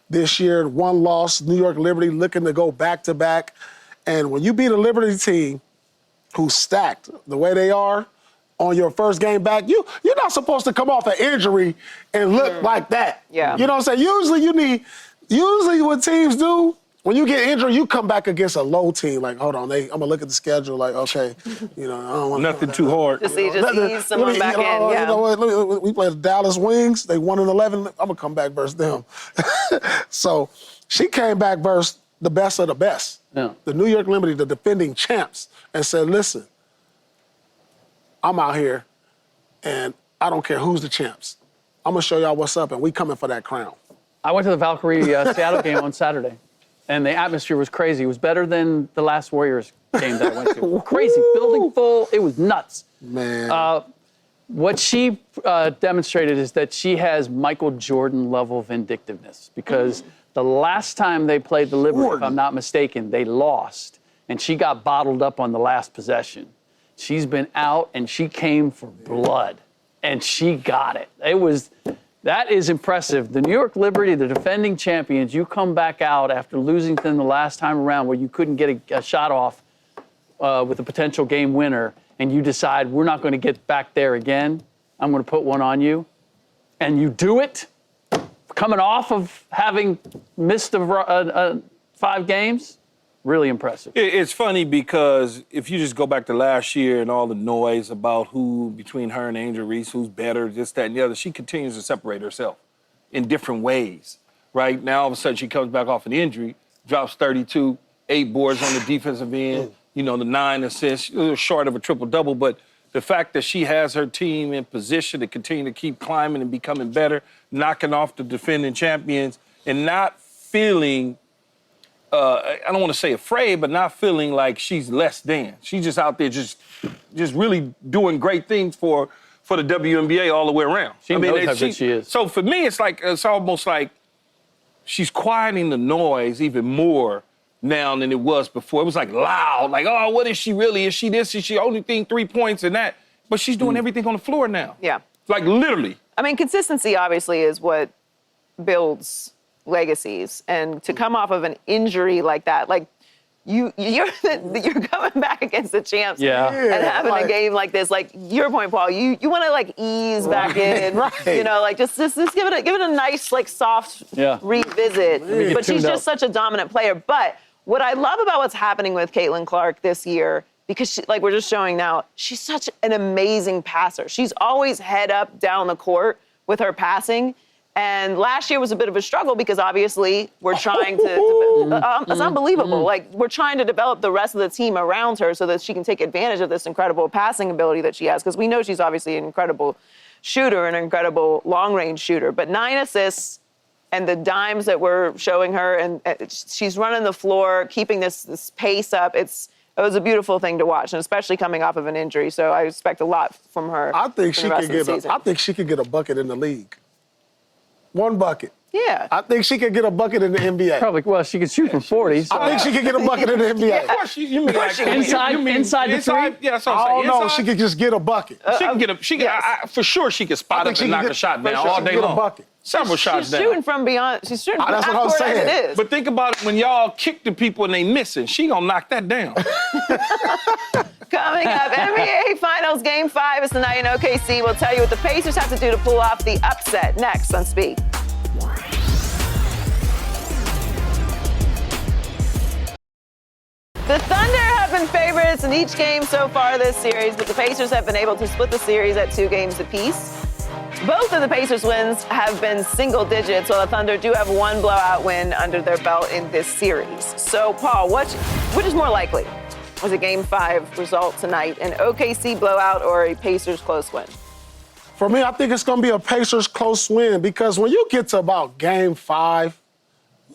Speaker 3: this year. 1 loss, New York Liberty looking to go back-to-back. And when you beat a Liberty team who's stacked the way they are on your first game back, you're not supposed to come off an injury and look like that.
Speaker 2: Yeah.
Speaker 3: You know what I'm saying? Usually what teams do, when you get injured, you come back against a low team. Like, hold on, I'm gonna look at the schedule. Like, okay, I don't want
Speaker 4: nothing too hard.
Speaker 2: Just ease someone back in. Yeah.
Speaker 3: You know what? We played the Dallas Wings. They won in 11. I'm gonna come back versus them. So she came back versus the best of the best.
Speaker 7: Yeah.
Speaker 3: The New York Liberty, the defending champs, and said, listen, I'm out here, and I don't care who's the champs. I'm gonna show y'all what's up, and we coming for that crown.
Speaker 7: I went to the Valkyrie Seattle game on Saturday, and the atmosphere was crazy. It was better than the last Warriors game that I went to. Crazy, building full. It was nuts.
Speaker 3: Man.
Speaker 7: What she demonstrated is that she has Michael Jordan level vindictiveness, because the last time they played the Liberty, if I'm not mistaken, they lost, and she got bottled up on the last possession. She's been out, and she came for blood, and she got it. That is impressive. The New York Liberty, the defending champions, you come back out after losing to them the last time around where you couldn't get a shot off with a potential game winner, and you decide we're not going to get back there again. I'm going to put one on you, and you do it, coming off of having missed 5 games, really impressive.
Speaker 4: It's funny because if you just go back to last year and all the noise about who, between her and Angel Reese, who's better, this, that, and the other, she continues to separate herself in different ways, right? Now, all of a sudden, she comes back off an injury, drops 32, 8 boards on the defensive end, the 9 assists, a little short of a triple-double, but the fact that she has her team in position to continue to keep climbing and becoming better, knocking off the defending champions, and not feeling, I don't want to say afraid, but not feeling like she's less than. She's just out there just really doing great things for the WNBA all the way around.
Speaker 7: She knows how good she is.
Speaker 4: So for me, it's almost like she's quieting the noise even more now than it was before. It was like loud, like, oh, what is she really? Is she this? Is she only thing 3 points and that? But she's doing everything on the floor now.
Speaker 2: Yeah.
Speaker 4: Like literally.
Speaker 2: I mean, consistency obviously is what builds legacies. And to come off of an injury like that, like you're coming back against the champs and having a game like this, like your point, Paul, you want to like ease back in, like just give it a nice like soft revisit. But she's just such a dominant player. But what I love about what's happening with Caitlin Clark this year, because she, like we're just showing now, she's such an amazing passer. She's always head up down the court with her passing. And last year was a bit of a struggle because obviously we're trying to it's unbelievable. Like we're trying to develop the rest of the team around her so that she can take advantage of this incredible passing ability that she has. Because we know she's obviously an incredible shooter, an incredible long-range shooter. But 9 assists and the dimes that we're showing her, and she's running the floor, keeping this pace up. It was a beautiful thing to watch, and especially coming off of an injury. So I expect a lot from her.
Speaker 3: I think she could get a bucket in the league. 1 bucket.
Speaker 2: Yeah.
Speaker 3: I think she could get a bucket in the NBA.
Speaker 7: Probably. Well, she could shoot from 40. So.
Speaker 3: I think she could get a bucket in the NBA.
Speaker 4: Of course, you mean like
Speaker 7: inside the 3?
Speaker 4: Yeah, that's what I'm saying.
Speaker 3: Oh no, she could just get a bucket.
Speaker 4: She can get a. For sure, she can spot up and knock a shot down all day long. Several shots down.
Speaker 2: She's shooting from beyond. She's shooting from
Speaker 3: that's what I was saying.
Speaker 2: as it is.
Speaker 4: But think about it when y'all kick the people and they missing. She gonna knock that down.
Speaker 2: Coming up, NBA Finals Game 5 is tonight in OKC. We'll tell you what the Pacers have to do to pull off the upset next on Speak. The Thunder have been favorites in each game so far this series, but the Pacers have been able to split the series at 2 games apiece. Both of the Pacers' wins have been single digits, while the Thunder do have 1 blowout win under their belt in this series. So, Paul, which is more likely? Was a Game 5 result tonight, an OKC blowout or a Pacers close win?
Speaker 3: For me, I think it's going to be a Pacers close win because when you get to about Game 5,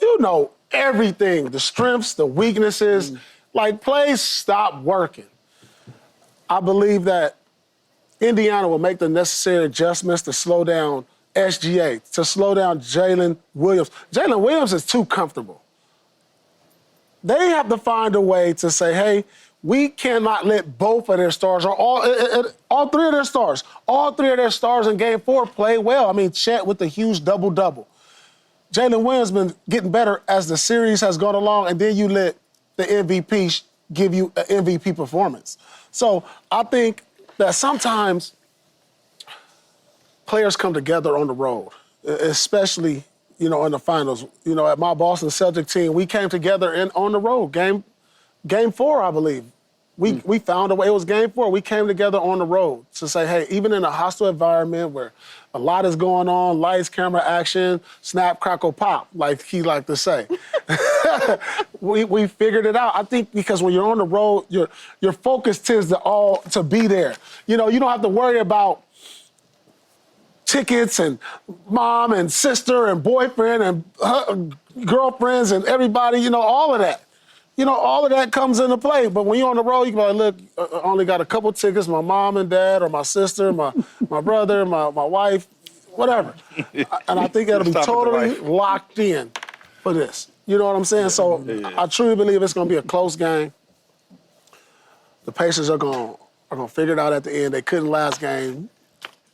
Speaker 3: you know everything, the strengths, the weaknesses, like plays stop working. I believe that Indiana will make the necessary adjustments to slow down SGA, to slow down Jalen Williams. Jalen Williams is too comfortable. They have to find a way to say, hey, we cannot let both of their stars, or all 3 of their stars in Game 4 play well. I mean, Chet with the huge double-double. Jalen Williams been getting better as the series has gone along, and then you let the MVP give you an MVP performance. So I think that sometimes players come together on the road, especially, in the finals. At my Boston Celtic team, we came together on the road. Game 4, I believe. We found a way. It was Game 4. We came together on the road to say, hey, even in a hostile environment where a lot is going on, lights, camera, action, snap, crackle, pop, like he liked to say. we figured it out. I think because when you're on the road, your focus tends to be there. You don't have to worry about tickets and mom and sister and boyfriend and girlfriends and everybody, all of that. All of that comes into play. But when you're on the road, you can be like, look, I only got a couple tickets, my mom and dad or my sister, my brother, my wife, whatever. And I think that'll be totally locked in for this. You know what I'm saying? So I truly believe it's going to be a close game. The Pacers are going to figure it out at the end. They couldn't last game.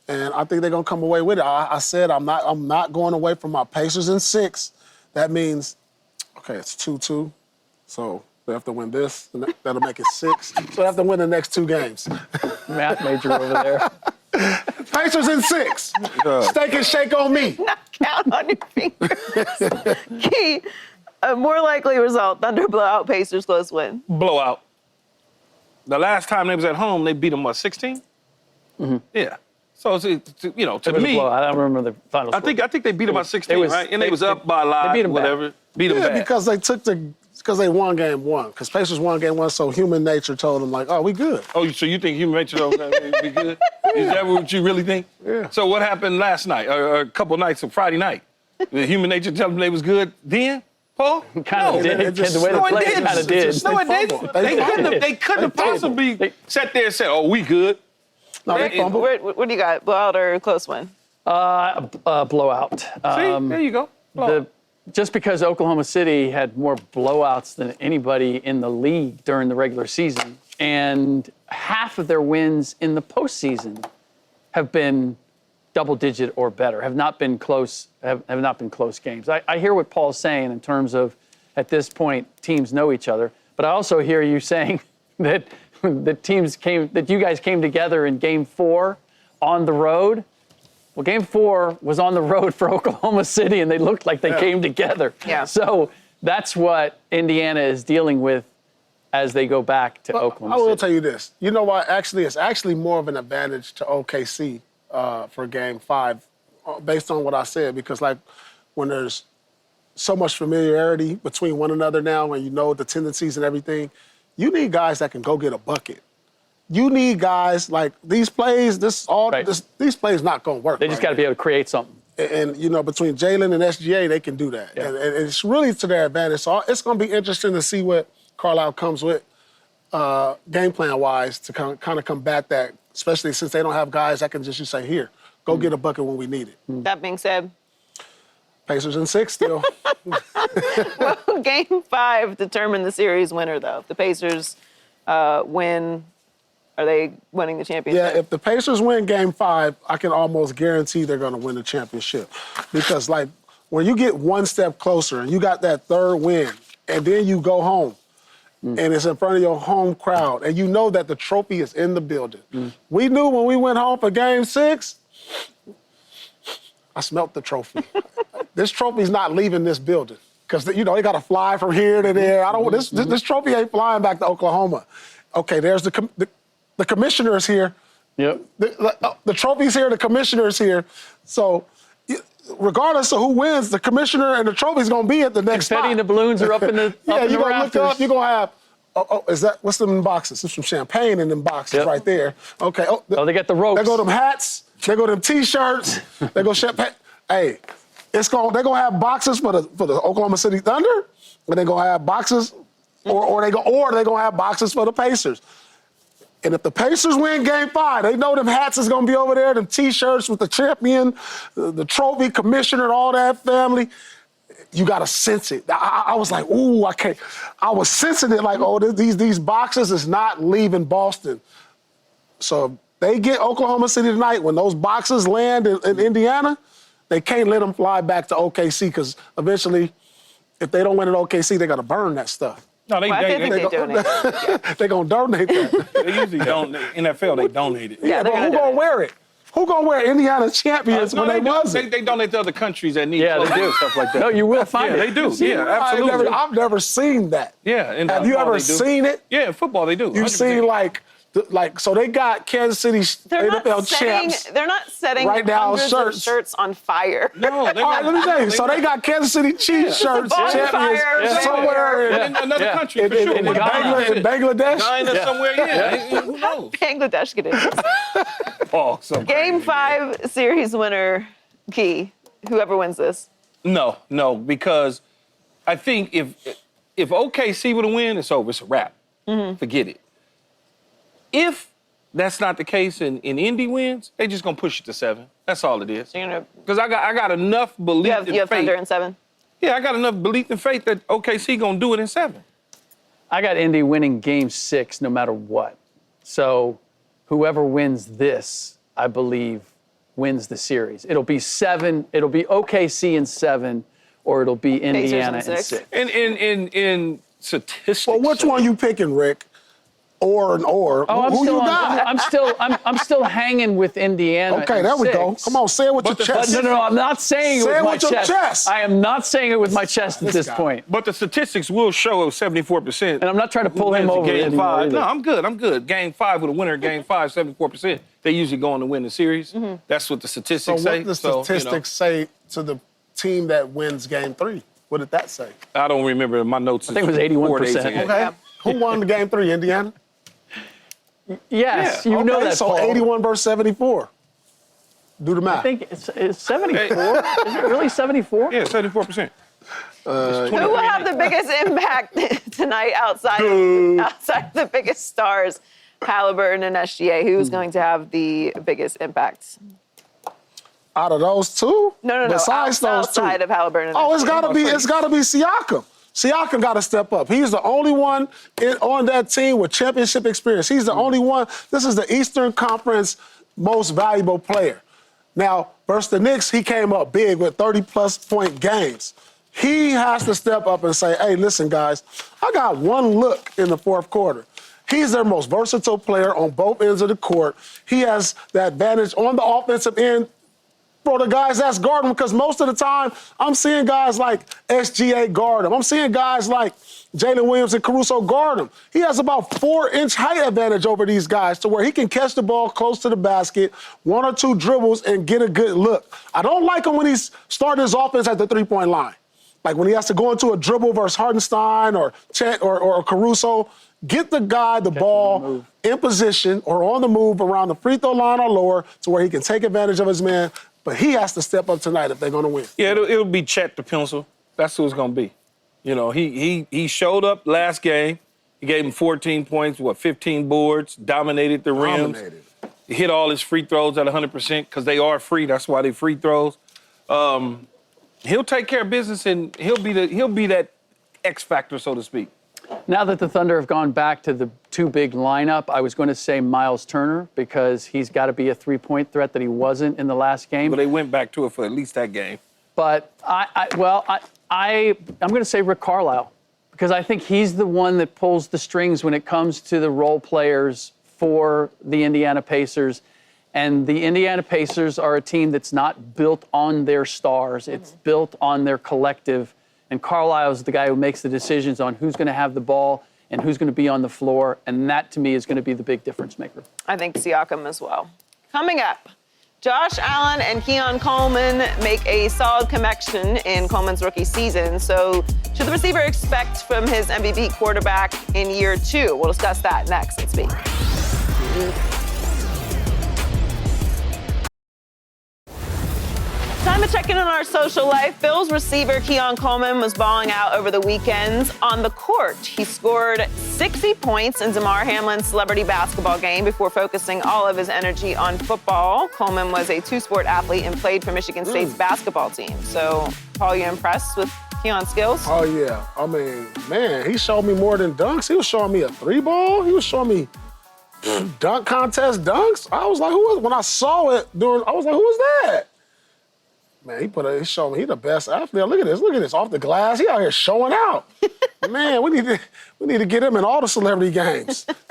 Speaker 3: And I think they're going to come away with it. I said I'm not going away from my Pacers in 6. That means, okay, it's 2-2. So they have to win this, and that'll make it 6. So they have to win the next 2 games.
Speaker 7: Math major over there.
Speaker 3: Pacers in 6. Steak and shake on me.
Speaker 2: Not count on your fingers. Key, a more likely result, Thunder blowout, Pacers close win.
Speaker 4: Blowout. The last time they was at home, they beat them, what, 16? Mm-hmm. Yeah. So, it's, you know, to me,
Speaker 7: I don't remember the final score.
Speaker 4: I think they beat them by 16, right? And they was up by a lot,
Speaker 7: beat them
Speaker 4: whatever. Beat them
Speaker 3: Yeah,
Speaker 4: bad.
Speaker 3: because they won game 1. Because Pacers won game 1, so human nature told them, like, oh, we good.
Speaker 4: Oh, so you think human nature don't be good? Is that what you really think?
Speaker 3: Yeah.
Speaker 4: So what happened last night, or a couple nights of Friday night? The human nature tell them they was good then? Paul?
Speaker 7: Kind of did. The way they played kind of did.
Speaker 4: No, it didn't. They couldn't have possibly sat there and said, oh, we good.
Speaker 3: No, they fumbled.
Speaker 2: What do you got, blowout or close win?
Speaker 7: Blowout.
Speaker 4: See, there you go. Blowout.
Speaker 7: Just because Oklahoma City had more blowouts than anybody in the league during the regular season, and half of their wins in the postseason have been double-digit or better, have not been close games. I hear what Paul's saying in terms of, at this point, teams know each other, but I also hear you saying that that you guys came together in Game 4 on the road. Well, Game 4 was on the road for Oklahoma City, and they looked like they came together.
Speaker 2: Yeah.
Speaker 7: So that's what Indiana is dealing with as they go back to Oklahoma City.
Speaker 3: I will tell you this. You know what? Actually, it's actually more of an advantage to OKC for Game 5, based on what I said, because, like, when there's so much familiarity between one another now, and you know the tendencies and everything, you need guys that can go get a bucket. You need guys like these plays. These plays not going to work.
Speaker 7: They just got to be able to create something.
Speaker 3: And you know, between Jalen and SGA, they can do that, and it's really to their advantage. So it's going to be interesting to see what Carlisle comes with, game plan wise, to kind of combat that. Especially since they don't have guys that can just say, "Here, go get a bucket when we need it."
Speaker 2: That being said,
Speaker 3: Pacers in 6 still.
Speaker 2: well, Game 5 determined the series winner, though. If the Pacers win, are they winning the championship?
Speaker 3: Yeah, if the Pacers win Game 5, I can almost guarantee they're going to win the championship. Because, like, when you get one step closer and you got that third win, and then you go home, and it's in front of your home crowd, and you know that the trophy is in the building. We knew when we went home for Game 6, I smelt the trophy. This trophy's not leaving this building. Because, you know, they got to fly from here to there. This trophy ain't flying back to Oklahoma. Okay, there's the commissioner's here.
Speaker 7: Yep.
Speaker 3: The trophy's here, the commissioner's here. So regardless of who wins, the commissioner and the trophy's going to be at the next spot.
Speaker 7: Confetti and the balloons are up in the
Speaker 3: yeah, you're going to look up, you're going to have, what's them in boxes? There's some champagne in them boxes right there. Okay.
Speaker 7: They got the ropes.
Speaker 3: They go them hats. They go them T-shirts. They go champagne. Hey, they're going to have boxes for the Oklahoma City Thunder, and they're going to have boxes, or they're going to have boxes for the Pacers. And if the Pacers win Game 5, they know them hats is going to be over there, them T-shirts with the champion, the trophy, commissioner, all that family. You got to sense it. I was like, ooh, I can't. I was sensing it like, oh, these boxes is not leaving Boston. So if they get Oklahoma City tonight, when those boxes land in Indiana, they can't let them fly back to OKC, because eventually, if they don't win at OKC, they got to burn that stuff.
Speaker 4: No, they
Speaker 2: donate it.
Speaker 3: They're going to donate that.
Speaker 4: They usually don't. NFL, they donate it.
Speaker 3: Yeah, but who going to wear it? Who going to wear Indiana champions when they won it?
Speaker 4: They donate to other countries that need
Speaker 7: they do
Speaker 4: stuff like that.
Speaker 7: No, you will find it.
Speaker 4: They do. Yeah, absolutely.
Speaker 3: I've never seen that.
Speaker 4: Yeah.
Speaker 3: Have you ever seen it?
Speaker 4: Yeah, in football they do.
Speaker 3: You've seen so they got Kansas City NFL champs.
Speaker 2: They're not setting
Speaker 3: right now
Speaker 2: hundreds of shirts on fire.
Speaker 4: No, they're
Speaker 3: all right, let me tell you. So they got Kansas City Chiefs shirts champions somewhere
Speaker 4: in another country, for sure.
Speaker 3: In Bangladesh.
Speaker 4: China somewhere, Who knows?
Speaker 2: Bangladesh get in. Game 5 series winner, Key. Whoever wins this.
Speaker 4: No, because I think if OKC would have win, it's over. It's a wrap. Forget it. If that's not the case and Indy wins, they just gonna push it to 7. That's all it is. Because I got enough belief and faith.
Speaker 2: You have Thunder in 7?
Speaker 4: Yeah, I got enough belief and faith that OKC gonna do it in 7.
Speaker 7: I got Indy winning Game 6 no matter what. So whoever wins this, I believe, wins the series. It'll be 7. It'll be OKC in 7, or it'll be Indiana in 6.
Speaker 4: In statistics.
Speaker 3: Well, which one you picking, Rick? or.
Speaker 7: Oh,
Speaker 3: Who you got?
Speaker 7: I'm still hanging with Indiana.
Speaker 3: Okay, there we go. Come on, say it with your chest.
Speaker 7: No, I'm not saying it with my chest. I am not saying it with my chest at this point.
Speaker 4: But the statistics will show 74%.
Speaker 7: And I'm not trying to pull him over
Speaker 4: Game
Speaker 7: anymore
Speaker 4: 5.
Speaker 7: either.
Speaker 4: No, I'm good. Game 5 with a winner. Game 5, 74%. They usually go on to win the series. That's what the statistics say.
Speaker 3: What the statistics say to the team that wins Game 3? What did that say?
Speaker 4: I don't remember. My notes.
Speaker 7: I think it was 81%.
Speaker 3: Okay. Who won the Game 3? Indiana?
Speaker 7: Yes, you know that.
Speaker 3: So
Speaker 7: Paul.
Speaker 3: 81 versus 74. Do the math.
Speaker 7: I think it's 74. Is it really 74?
Speaker 4: Yeah, 74%.
Speaker 2: Who will have the biggest impact tonight outside the biggest stars, Halliburton and SGA? Who's going to have the biggest impact?
Speaker 3: Out of those two?
Speaker 2: No.
Speaker 3: Besides those two.
Speaker 2: Outside of Halliburton and SGA.
Speaker 3: It's gotta be Siakam. Siakam got to step up. He's the only one on that team with championship experience. He's the only one. This is the Eastern Conference most valuable player. Now, versus the Knicks, he came up big with 30-plus point games. He has to step up and say, hey, listen, guys, I got one look in the fourth quarter. He's their most versatile player on both ends of the court. He has the advantage on the offensive end for the guys that's guarding, because most of the time I'm seeing guys like SGA guard him. I'm seeing guys like Jalen Williams and Caruso guard him. He has about 4-inch height advantage over these guys to where he can catch the ball close to the basket, 1 or 2 dribbles, and get a good look. I don't like him when he's starting his offense at the three-point line. Like when he has to go into a dribble versus Hartenstein or Chet or Caruso. Get the guy the ball in position or on the move around the free throw line or lower to where he can take advantage of his man. But he has to step up tonight if they're going to win.
Speaker 4: Yeah, it'll be Chet the pencil. That's who it's going to be. You know, he showed up last game. He gave him 14 points, 15 boards, dominated the rims. He hit all his free throws at 100% because they are free. That's why they free throws. He'll take care of business, and he'll be that X factor, so to speak.
Speaker 7: Now that the Thunder have gone back to the 2 big lineup, I was going to say Miles Turner because he's got to be a 3-point threat that he wasn't in the last game.
Speaker 4: But they went back to it for at least that game.
Speaker 7: But I'm going to say Rick Carlisle because I think he's the one that pulls the strings when it comes to the role players for the Indiana Pacers. And the Indiana Pacers are a team that's not built on their stars. It's built on their collective. And Carlisle is the guy who makes the decisions on who's going to have the ball and who's going to be on the floor. And that, to me, is going to be the big difference maker.
Speaker 2: I think Siakam as well. Coming up, Josh Allen and Keon Coleman make a solid connection in Coleman's rookie season. So should the receiver expect from his MVP quarterback in year 2? We'll discuss that next on Speak. Time to check in on our social life. Bills receiver Keon Coleman was balling out over the weekends on the court. He scored 60 points in Damar Hamlin's celebrity basketball game before focusing all of his energy on football. Coleman was a 2-sport athlete and played for Michigan State's basketball team. So, Paul, you impressed with Keon's skills?
Speaker 3: Oh, yeah. I mean, man, he showed me more than dunks. He was showing me a 3-ball. He was showing me dunk contest dunks. I was like, when I saw it, I was like, who was that? Man, he showed me he's the best athlete. Look at this, off the glass. He out here showing out. Man, we need to get him in all the celebrity games. Look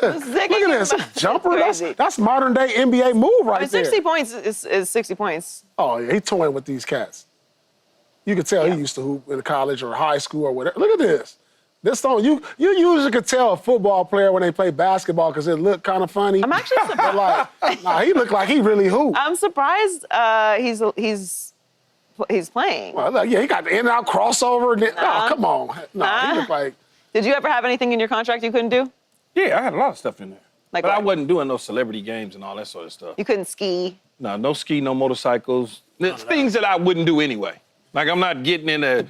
Speaker 3: at this jumper. That's modern day NBA move right there.
Speaker 2: 60 points is 60 points.
Speaker 3: Oh yeah, he's toying with these cats. You could tell he used to hoop in college or high school or whatever. Look at this. This don't you usually could tell a football player when they play basketball because it looked kind of funny.
Speaker 2: I'm actually surprised.
Speaker 3: He looked like he really hooped.
Speaker 2: I'm surprised he's playing.
Speaker 3: Well, yeah, he got the in and out crossover. Oh, come on. He looked like.
Speaker 2: Did you ever have anything in your contract you couldn't do?
Speaker 4: Yeah, I had a lot of stuff in there.
Speaker 2: Like
Speaker 4: but
Speaker 2: what?
Speaker 4: I wasn't doing no celebrity games and all that sort of stuff.
Speaker 2: You couldn't ski?
Speaker 4: No ski, no motorcycles. Things that I wouldn't do anyway. Like I'm not getting in a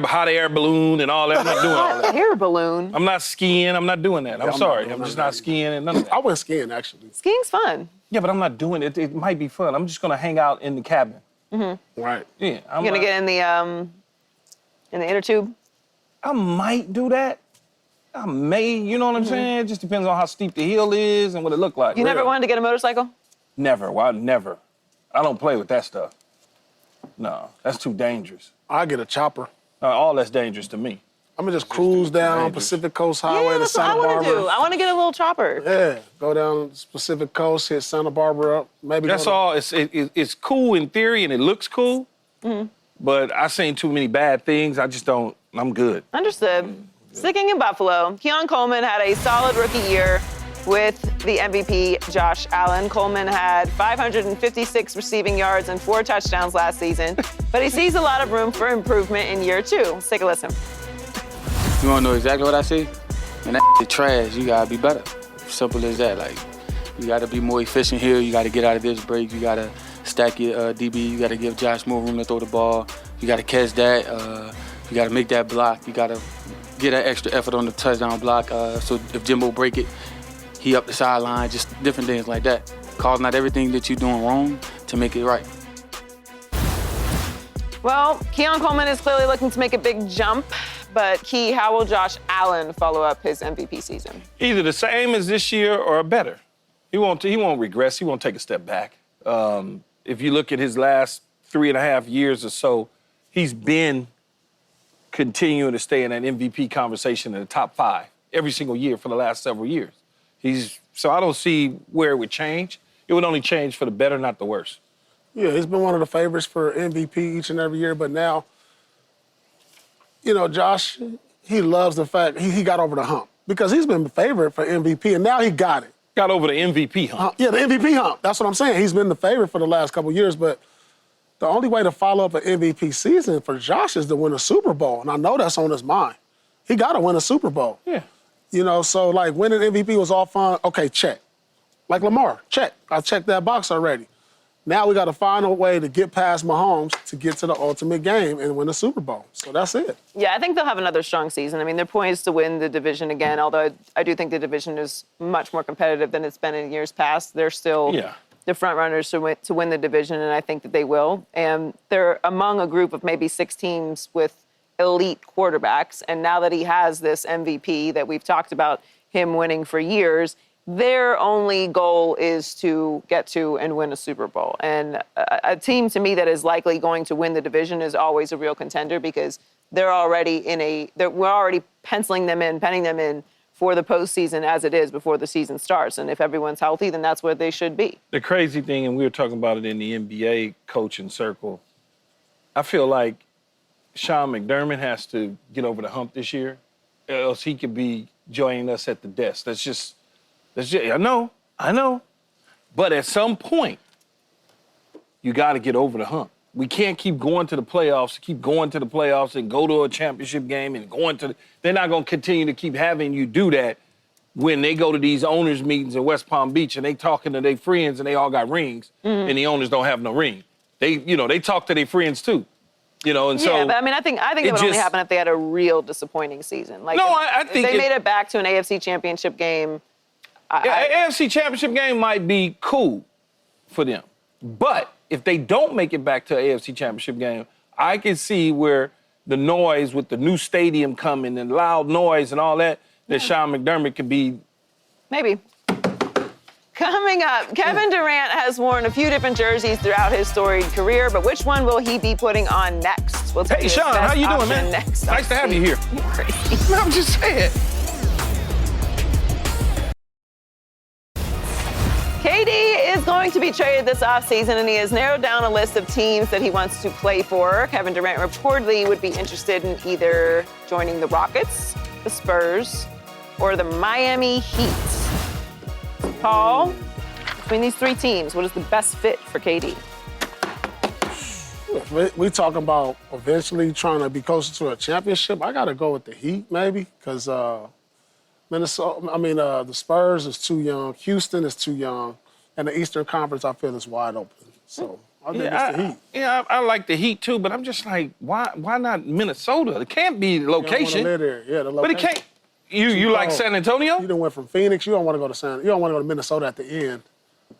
Speaker 4: hot air balloon and all that. I'm not doing all that.
Speaker 2: Air balloon?
Speaker 4: I'm not skiing. I'm not doing that. I'm sorry. I'm just not skiing and none of that.
Speaker 3: I went skiing, actually.
Speaker 2: Skiing's fun.
Speaker 4: Yeah, but I'm not doing it. It might be fun. I'm just going to hang out in the cabin.
Speaker 2: Mm-hmm.
Speaker 3: Right.
Speaker 4: Yeah.
Speaker 2: You're going to get in the inner tube?
Speaker 4: I might do that. I may, you know what I'm saying? It just depends on how steep the hill is and what it looked like.
Speaker 2: You never wanted to get a motorcycle?
Speaker 4: Never. Why? Never. I don't play with that stuff. No, that's too dangerous.
Speaker 3: I get a chopper.
Speaker 4: All that's dangerous to me.
Speaker 3: I'm gonna just cruise down Pacific Coast Highway to
Speaker 2: that's what I
Speaker 3: Santa
Speaker 2: want
Speaker 3: Barbara.
Speaker 2: to do. I want to get a little chopper.
Speaker 3: Yeah, go down Pacific Coast, hit Santa Barbara up. Maybe
Speaker 4: That's all. It's cool in theory and it looks cool, but I've seen too many bad things. I just don't. I'm good.
Speaker 2: Understood. Sticking in Buffalo, Keon Coleman had a solid rookie year with the MVP, Josh Allen. Coleman had 556 receiving yards and 4 touchdowns last season, but he sees a lot of room for improvement in year 2. Let's take a listen.
Speaker 11: You wanna know exactly what I see? And that is trash. You gotta be better. Simple as that. Like, you gotta be more efficient here. You gotta get out of this break. You gotta stack your DB. You gotta give Josh more room to throw the ball. You gotta catch that. You gotta make that block. You gotta get that extra effort on the touchdown block. So if Jimbo break it, he up the sideline. Just different things like that. Calling out everything that you're doing wrong to make it right.
Speaker 2: Well, Keon Coleman is clearly looking to make a big jump, but Key, how will Josh Allen follow up his MVP season?
Speaker 4: Either the same as this year or better. He won't regress. He won't take a step back. If you look at his last 3.5 years or so, he's been continuing to stay in that MVP conversation in the top 5 every single year for the last several years. So I don't see where it would change. It would only change for the better, not the worse.
Speaker 3: Yeah, he's been one of the favorites for MVP each and every year, but now, you know, Josh, he loves the fact he got over the hump because he's been the favorite for MVP, and now he got it.
Speaker 4: Got over the MVP hump.
Speaker 3: Yeah, the MVP hump. That's what I'm saying. He's been the favorite for the last couple of years, but the only way to follow up an MVP season for Josh is to win a Super Bowl, and I know that's on his mind. He got to win a Super Bowl.
Speaker 4: Yeah.
Speaker 3: You know, so, like, winning MVP was all fun. Okay, check. Like Lamar, check. I checked that box already. Now we got to find a way to get past Mahomes to get to the ultimate game and win a Super Bowl. So that's it.
Speaker 2: Yeah, I think they'll have another strong season. I mean, they're poised to win the division again, although I do think the division is much more competitive than it's been in years past. They're still the front runners to win the division, and I think that they will. And they're among a group of maybe 6 teams with elite quarterbacks. And now that he has this MVP that we've talked about him winning for years, their only goal is to get to and win a Super Bowl. And a team, to me, that is likely going to win the division is always a real contender because they're already we're already penning them in for the postseason as it is before the season starts. And if everyone's healthy, then that's where they should be.
Speaker 4: The crazy thing, and we were talking about it in the NBA coaching circle, I feel like Sean McDermott has to get over the hump this year, else he could be joining us at the desk. That's just I know. But at some point, you got to get over the hump. We can't keep going to the playoffs and go to a championship game and they're not going to continue to keep having you do that when they go to these owners' meetings in West Palm Beach and they talking to their friends and they all got rings and the owners don't have no ring. They talk to their friends too. And so.
Speaker 2: Yeah, but I think it would only happen if they had a real disappointing season. Like,
Speaker 4: I think
Speaker 2: if they made it back to an AFC championship game.
Speaker 4: AFC championship game might be cool for them. But if they don't make it back to an AFC championship game, I can see where the noise with the new stadium coming and loud noise and all that Sean McDermott could be.
Speaker 2: Maybe. Coming up, Kevin Durant has worn a few different jerseys throughout his storied career, but which one will he be putting on next? We'll
Speaker 4: Hey, Sean, how you doing, man?
Speaker 2: Next
Speaker 4: nice to have you here.
Speaker 2: You're crazy.
Speaker 4: I'm just saying.
Speaker 2: KD is going to be traded this offseason, and he has narrowed down a list of teams that he wants to play for. Kevin Durant reportedly would be interested in either joining the Rockets, the Spurs, or the Miami Heat. Paul, between these 3 teams, what is the best fit for KD?
Speaker 3: We talking about eventually trying to be closer to a championship. I got to go with the Heat, maybe, because the Spurs is too young. Houston is too young. And the Eastern Conference, I feel, is wide open. So I think it's the Heat.
Speaker 4: Yeah, I like the Heat, too, but I'm just like, why not Minnesota? It can't be the location.
Speaker 3: Live there. Yeah, the location.
Speaker 4: But it can't. You like San Antonio?
Speaker 3: You done went from Phoenix. You don't want to go to Minnesota at the end.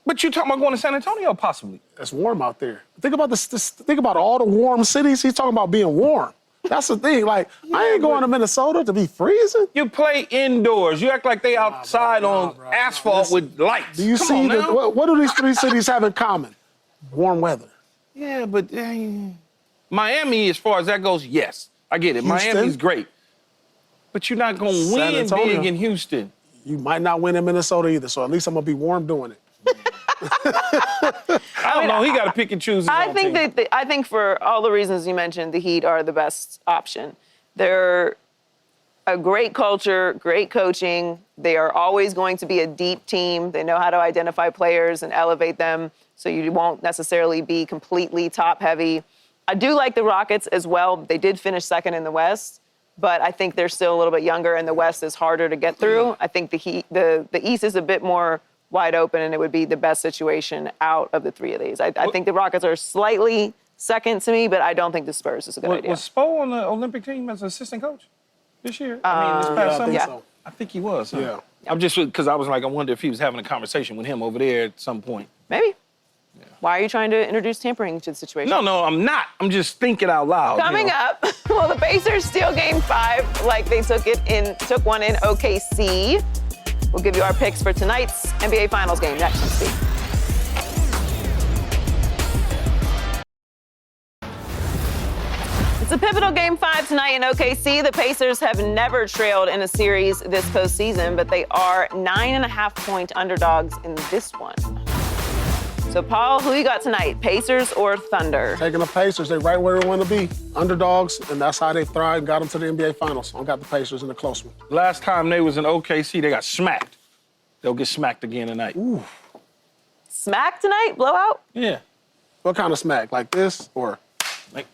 Speaker 4: But you talking about going to San Antonio, possibly.
Speaker 3: It's warm out there. Think about all the warm cities. He's talking about being warm. That's the thing. Like, I ain't going to Minnesota to be freezing.
Speaker 4: You play indoors. You act like they outside on asphalt with lights.
Speaker 3: Do you see what do these 3 cities have in common? Warm weather.
Speaker 4: Yeah, but Miami, as far as that goes, yes. I get it.
Speaker 3: Houston?
Speaker 4: Miami's great. But you're not going to
Speaker 3: San
Speaker 4: win
Speaker 3: Antonio.
Speaker 4: big in Houston.
Speaker 3: You might not win in Minnesota either, so at least I'm going to be warm doing it.
Speaker 4: I don't know. He got to pick and choose his own team.
Speaker 2: I think for all the reasons you mentioned, the Heat are the best option. They're a great culture, great coaching. They are always going to be a deep team. They know how to identify players and elevate them, so you won't necessarily be completely top heavy. I do like the Rockets as well. They did finish second in the West, but I think they're still a little bit younger, and the West is harder to get through. I think the East is a bit more wide open, and it would be the best situation out of the three of these. I think the Rockets are slightly second to me, but I don't think the Spurs is a good idea.
Speaker 4: Was Spo on the Olympic team as an assistant coach this year? I mean, this past summer?
Speaker 3: So.
Speaker 4: I think he was. Huh?
Speaker 3: Yeah.
Speaker 4: I'm just, because I was like, I wonder if he was having a conversation with him over there at some point.
Speaker 2: Maybe. Yeah. Why are you trying to introduce tampering to the situation?
Speaker 4: No, I'm not. I'm just thinking out loud.
Speaker 2: Coming up, well, the Pacers steal Game 5 like they took one in OKC. We'll give you our picks for tonight's NBA Finals game next on Speed. It's a pivotal Game 5 tonight in OKC. The Pacers have never trailed in a series this postseason, but they are 9.5-point underdogs in this one. So, Paul, who you got tonight, Pacers or Thunder?
Speaker 3: Taking the Pacers. They're right where they want to be. Underdogs, and that's how they thrive and got them to the NBA Finals. I got the Pacers in a close one.
Speaker 4: Last time they was in OKC, they got smacked. They'll get smacked again tonight.
Speaker 3: Ooh.
Speaker 2: Smack tonight? Blowout?
Speaker 4: Yeah.
Speaker 3: What kind of smack? Like this or?
Speaker 4: Like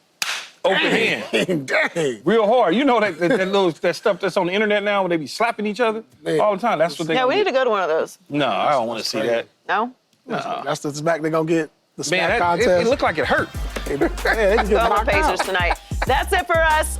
Speaker 4: open hand.
Speaker 3: Dang.
Speaker 4: Real hard. You know that stuff that's on the internet now where they be slapping each other all the time. That's what they
Speaker 2: Yeah, we need to go to one of those.
Speaker 4: No, I don't want to see that.
Speaker 2: No?
Speaker 3: That's the smack they're going to get. The smack
Speaker 4: Man,
Speaker 3: contest.
Speaker 4: it looked like it hurt.
Speaker 3: Yeah, they can get
Speaker 2: Go with
Speaker 3: knocked
Speaker 2: Pacers
Speaker 3: out.
Speaker 2: tonight. That's it for us.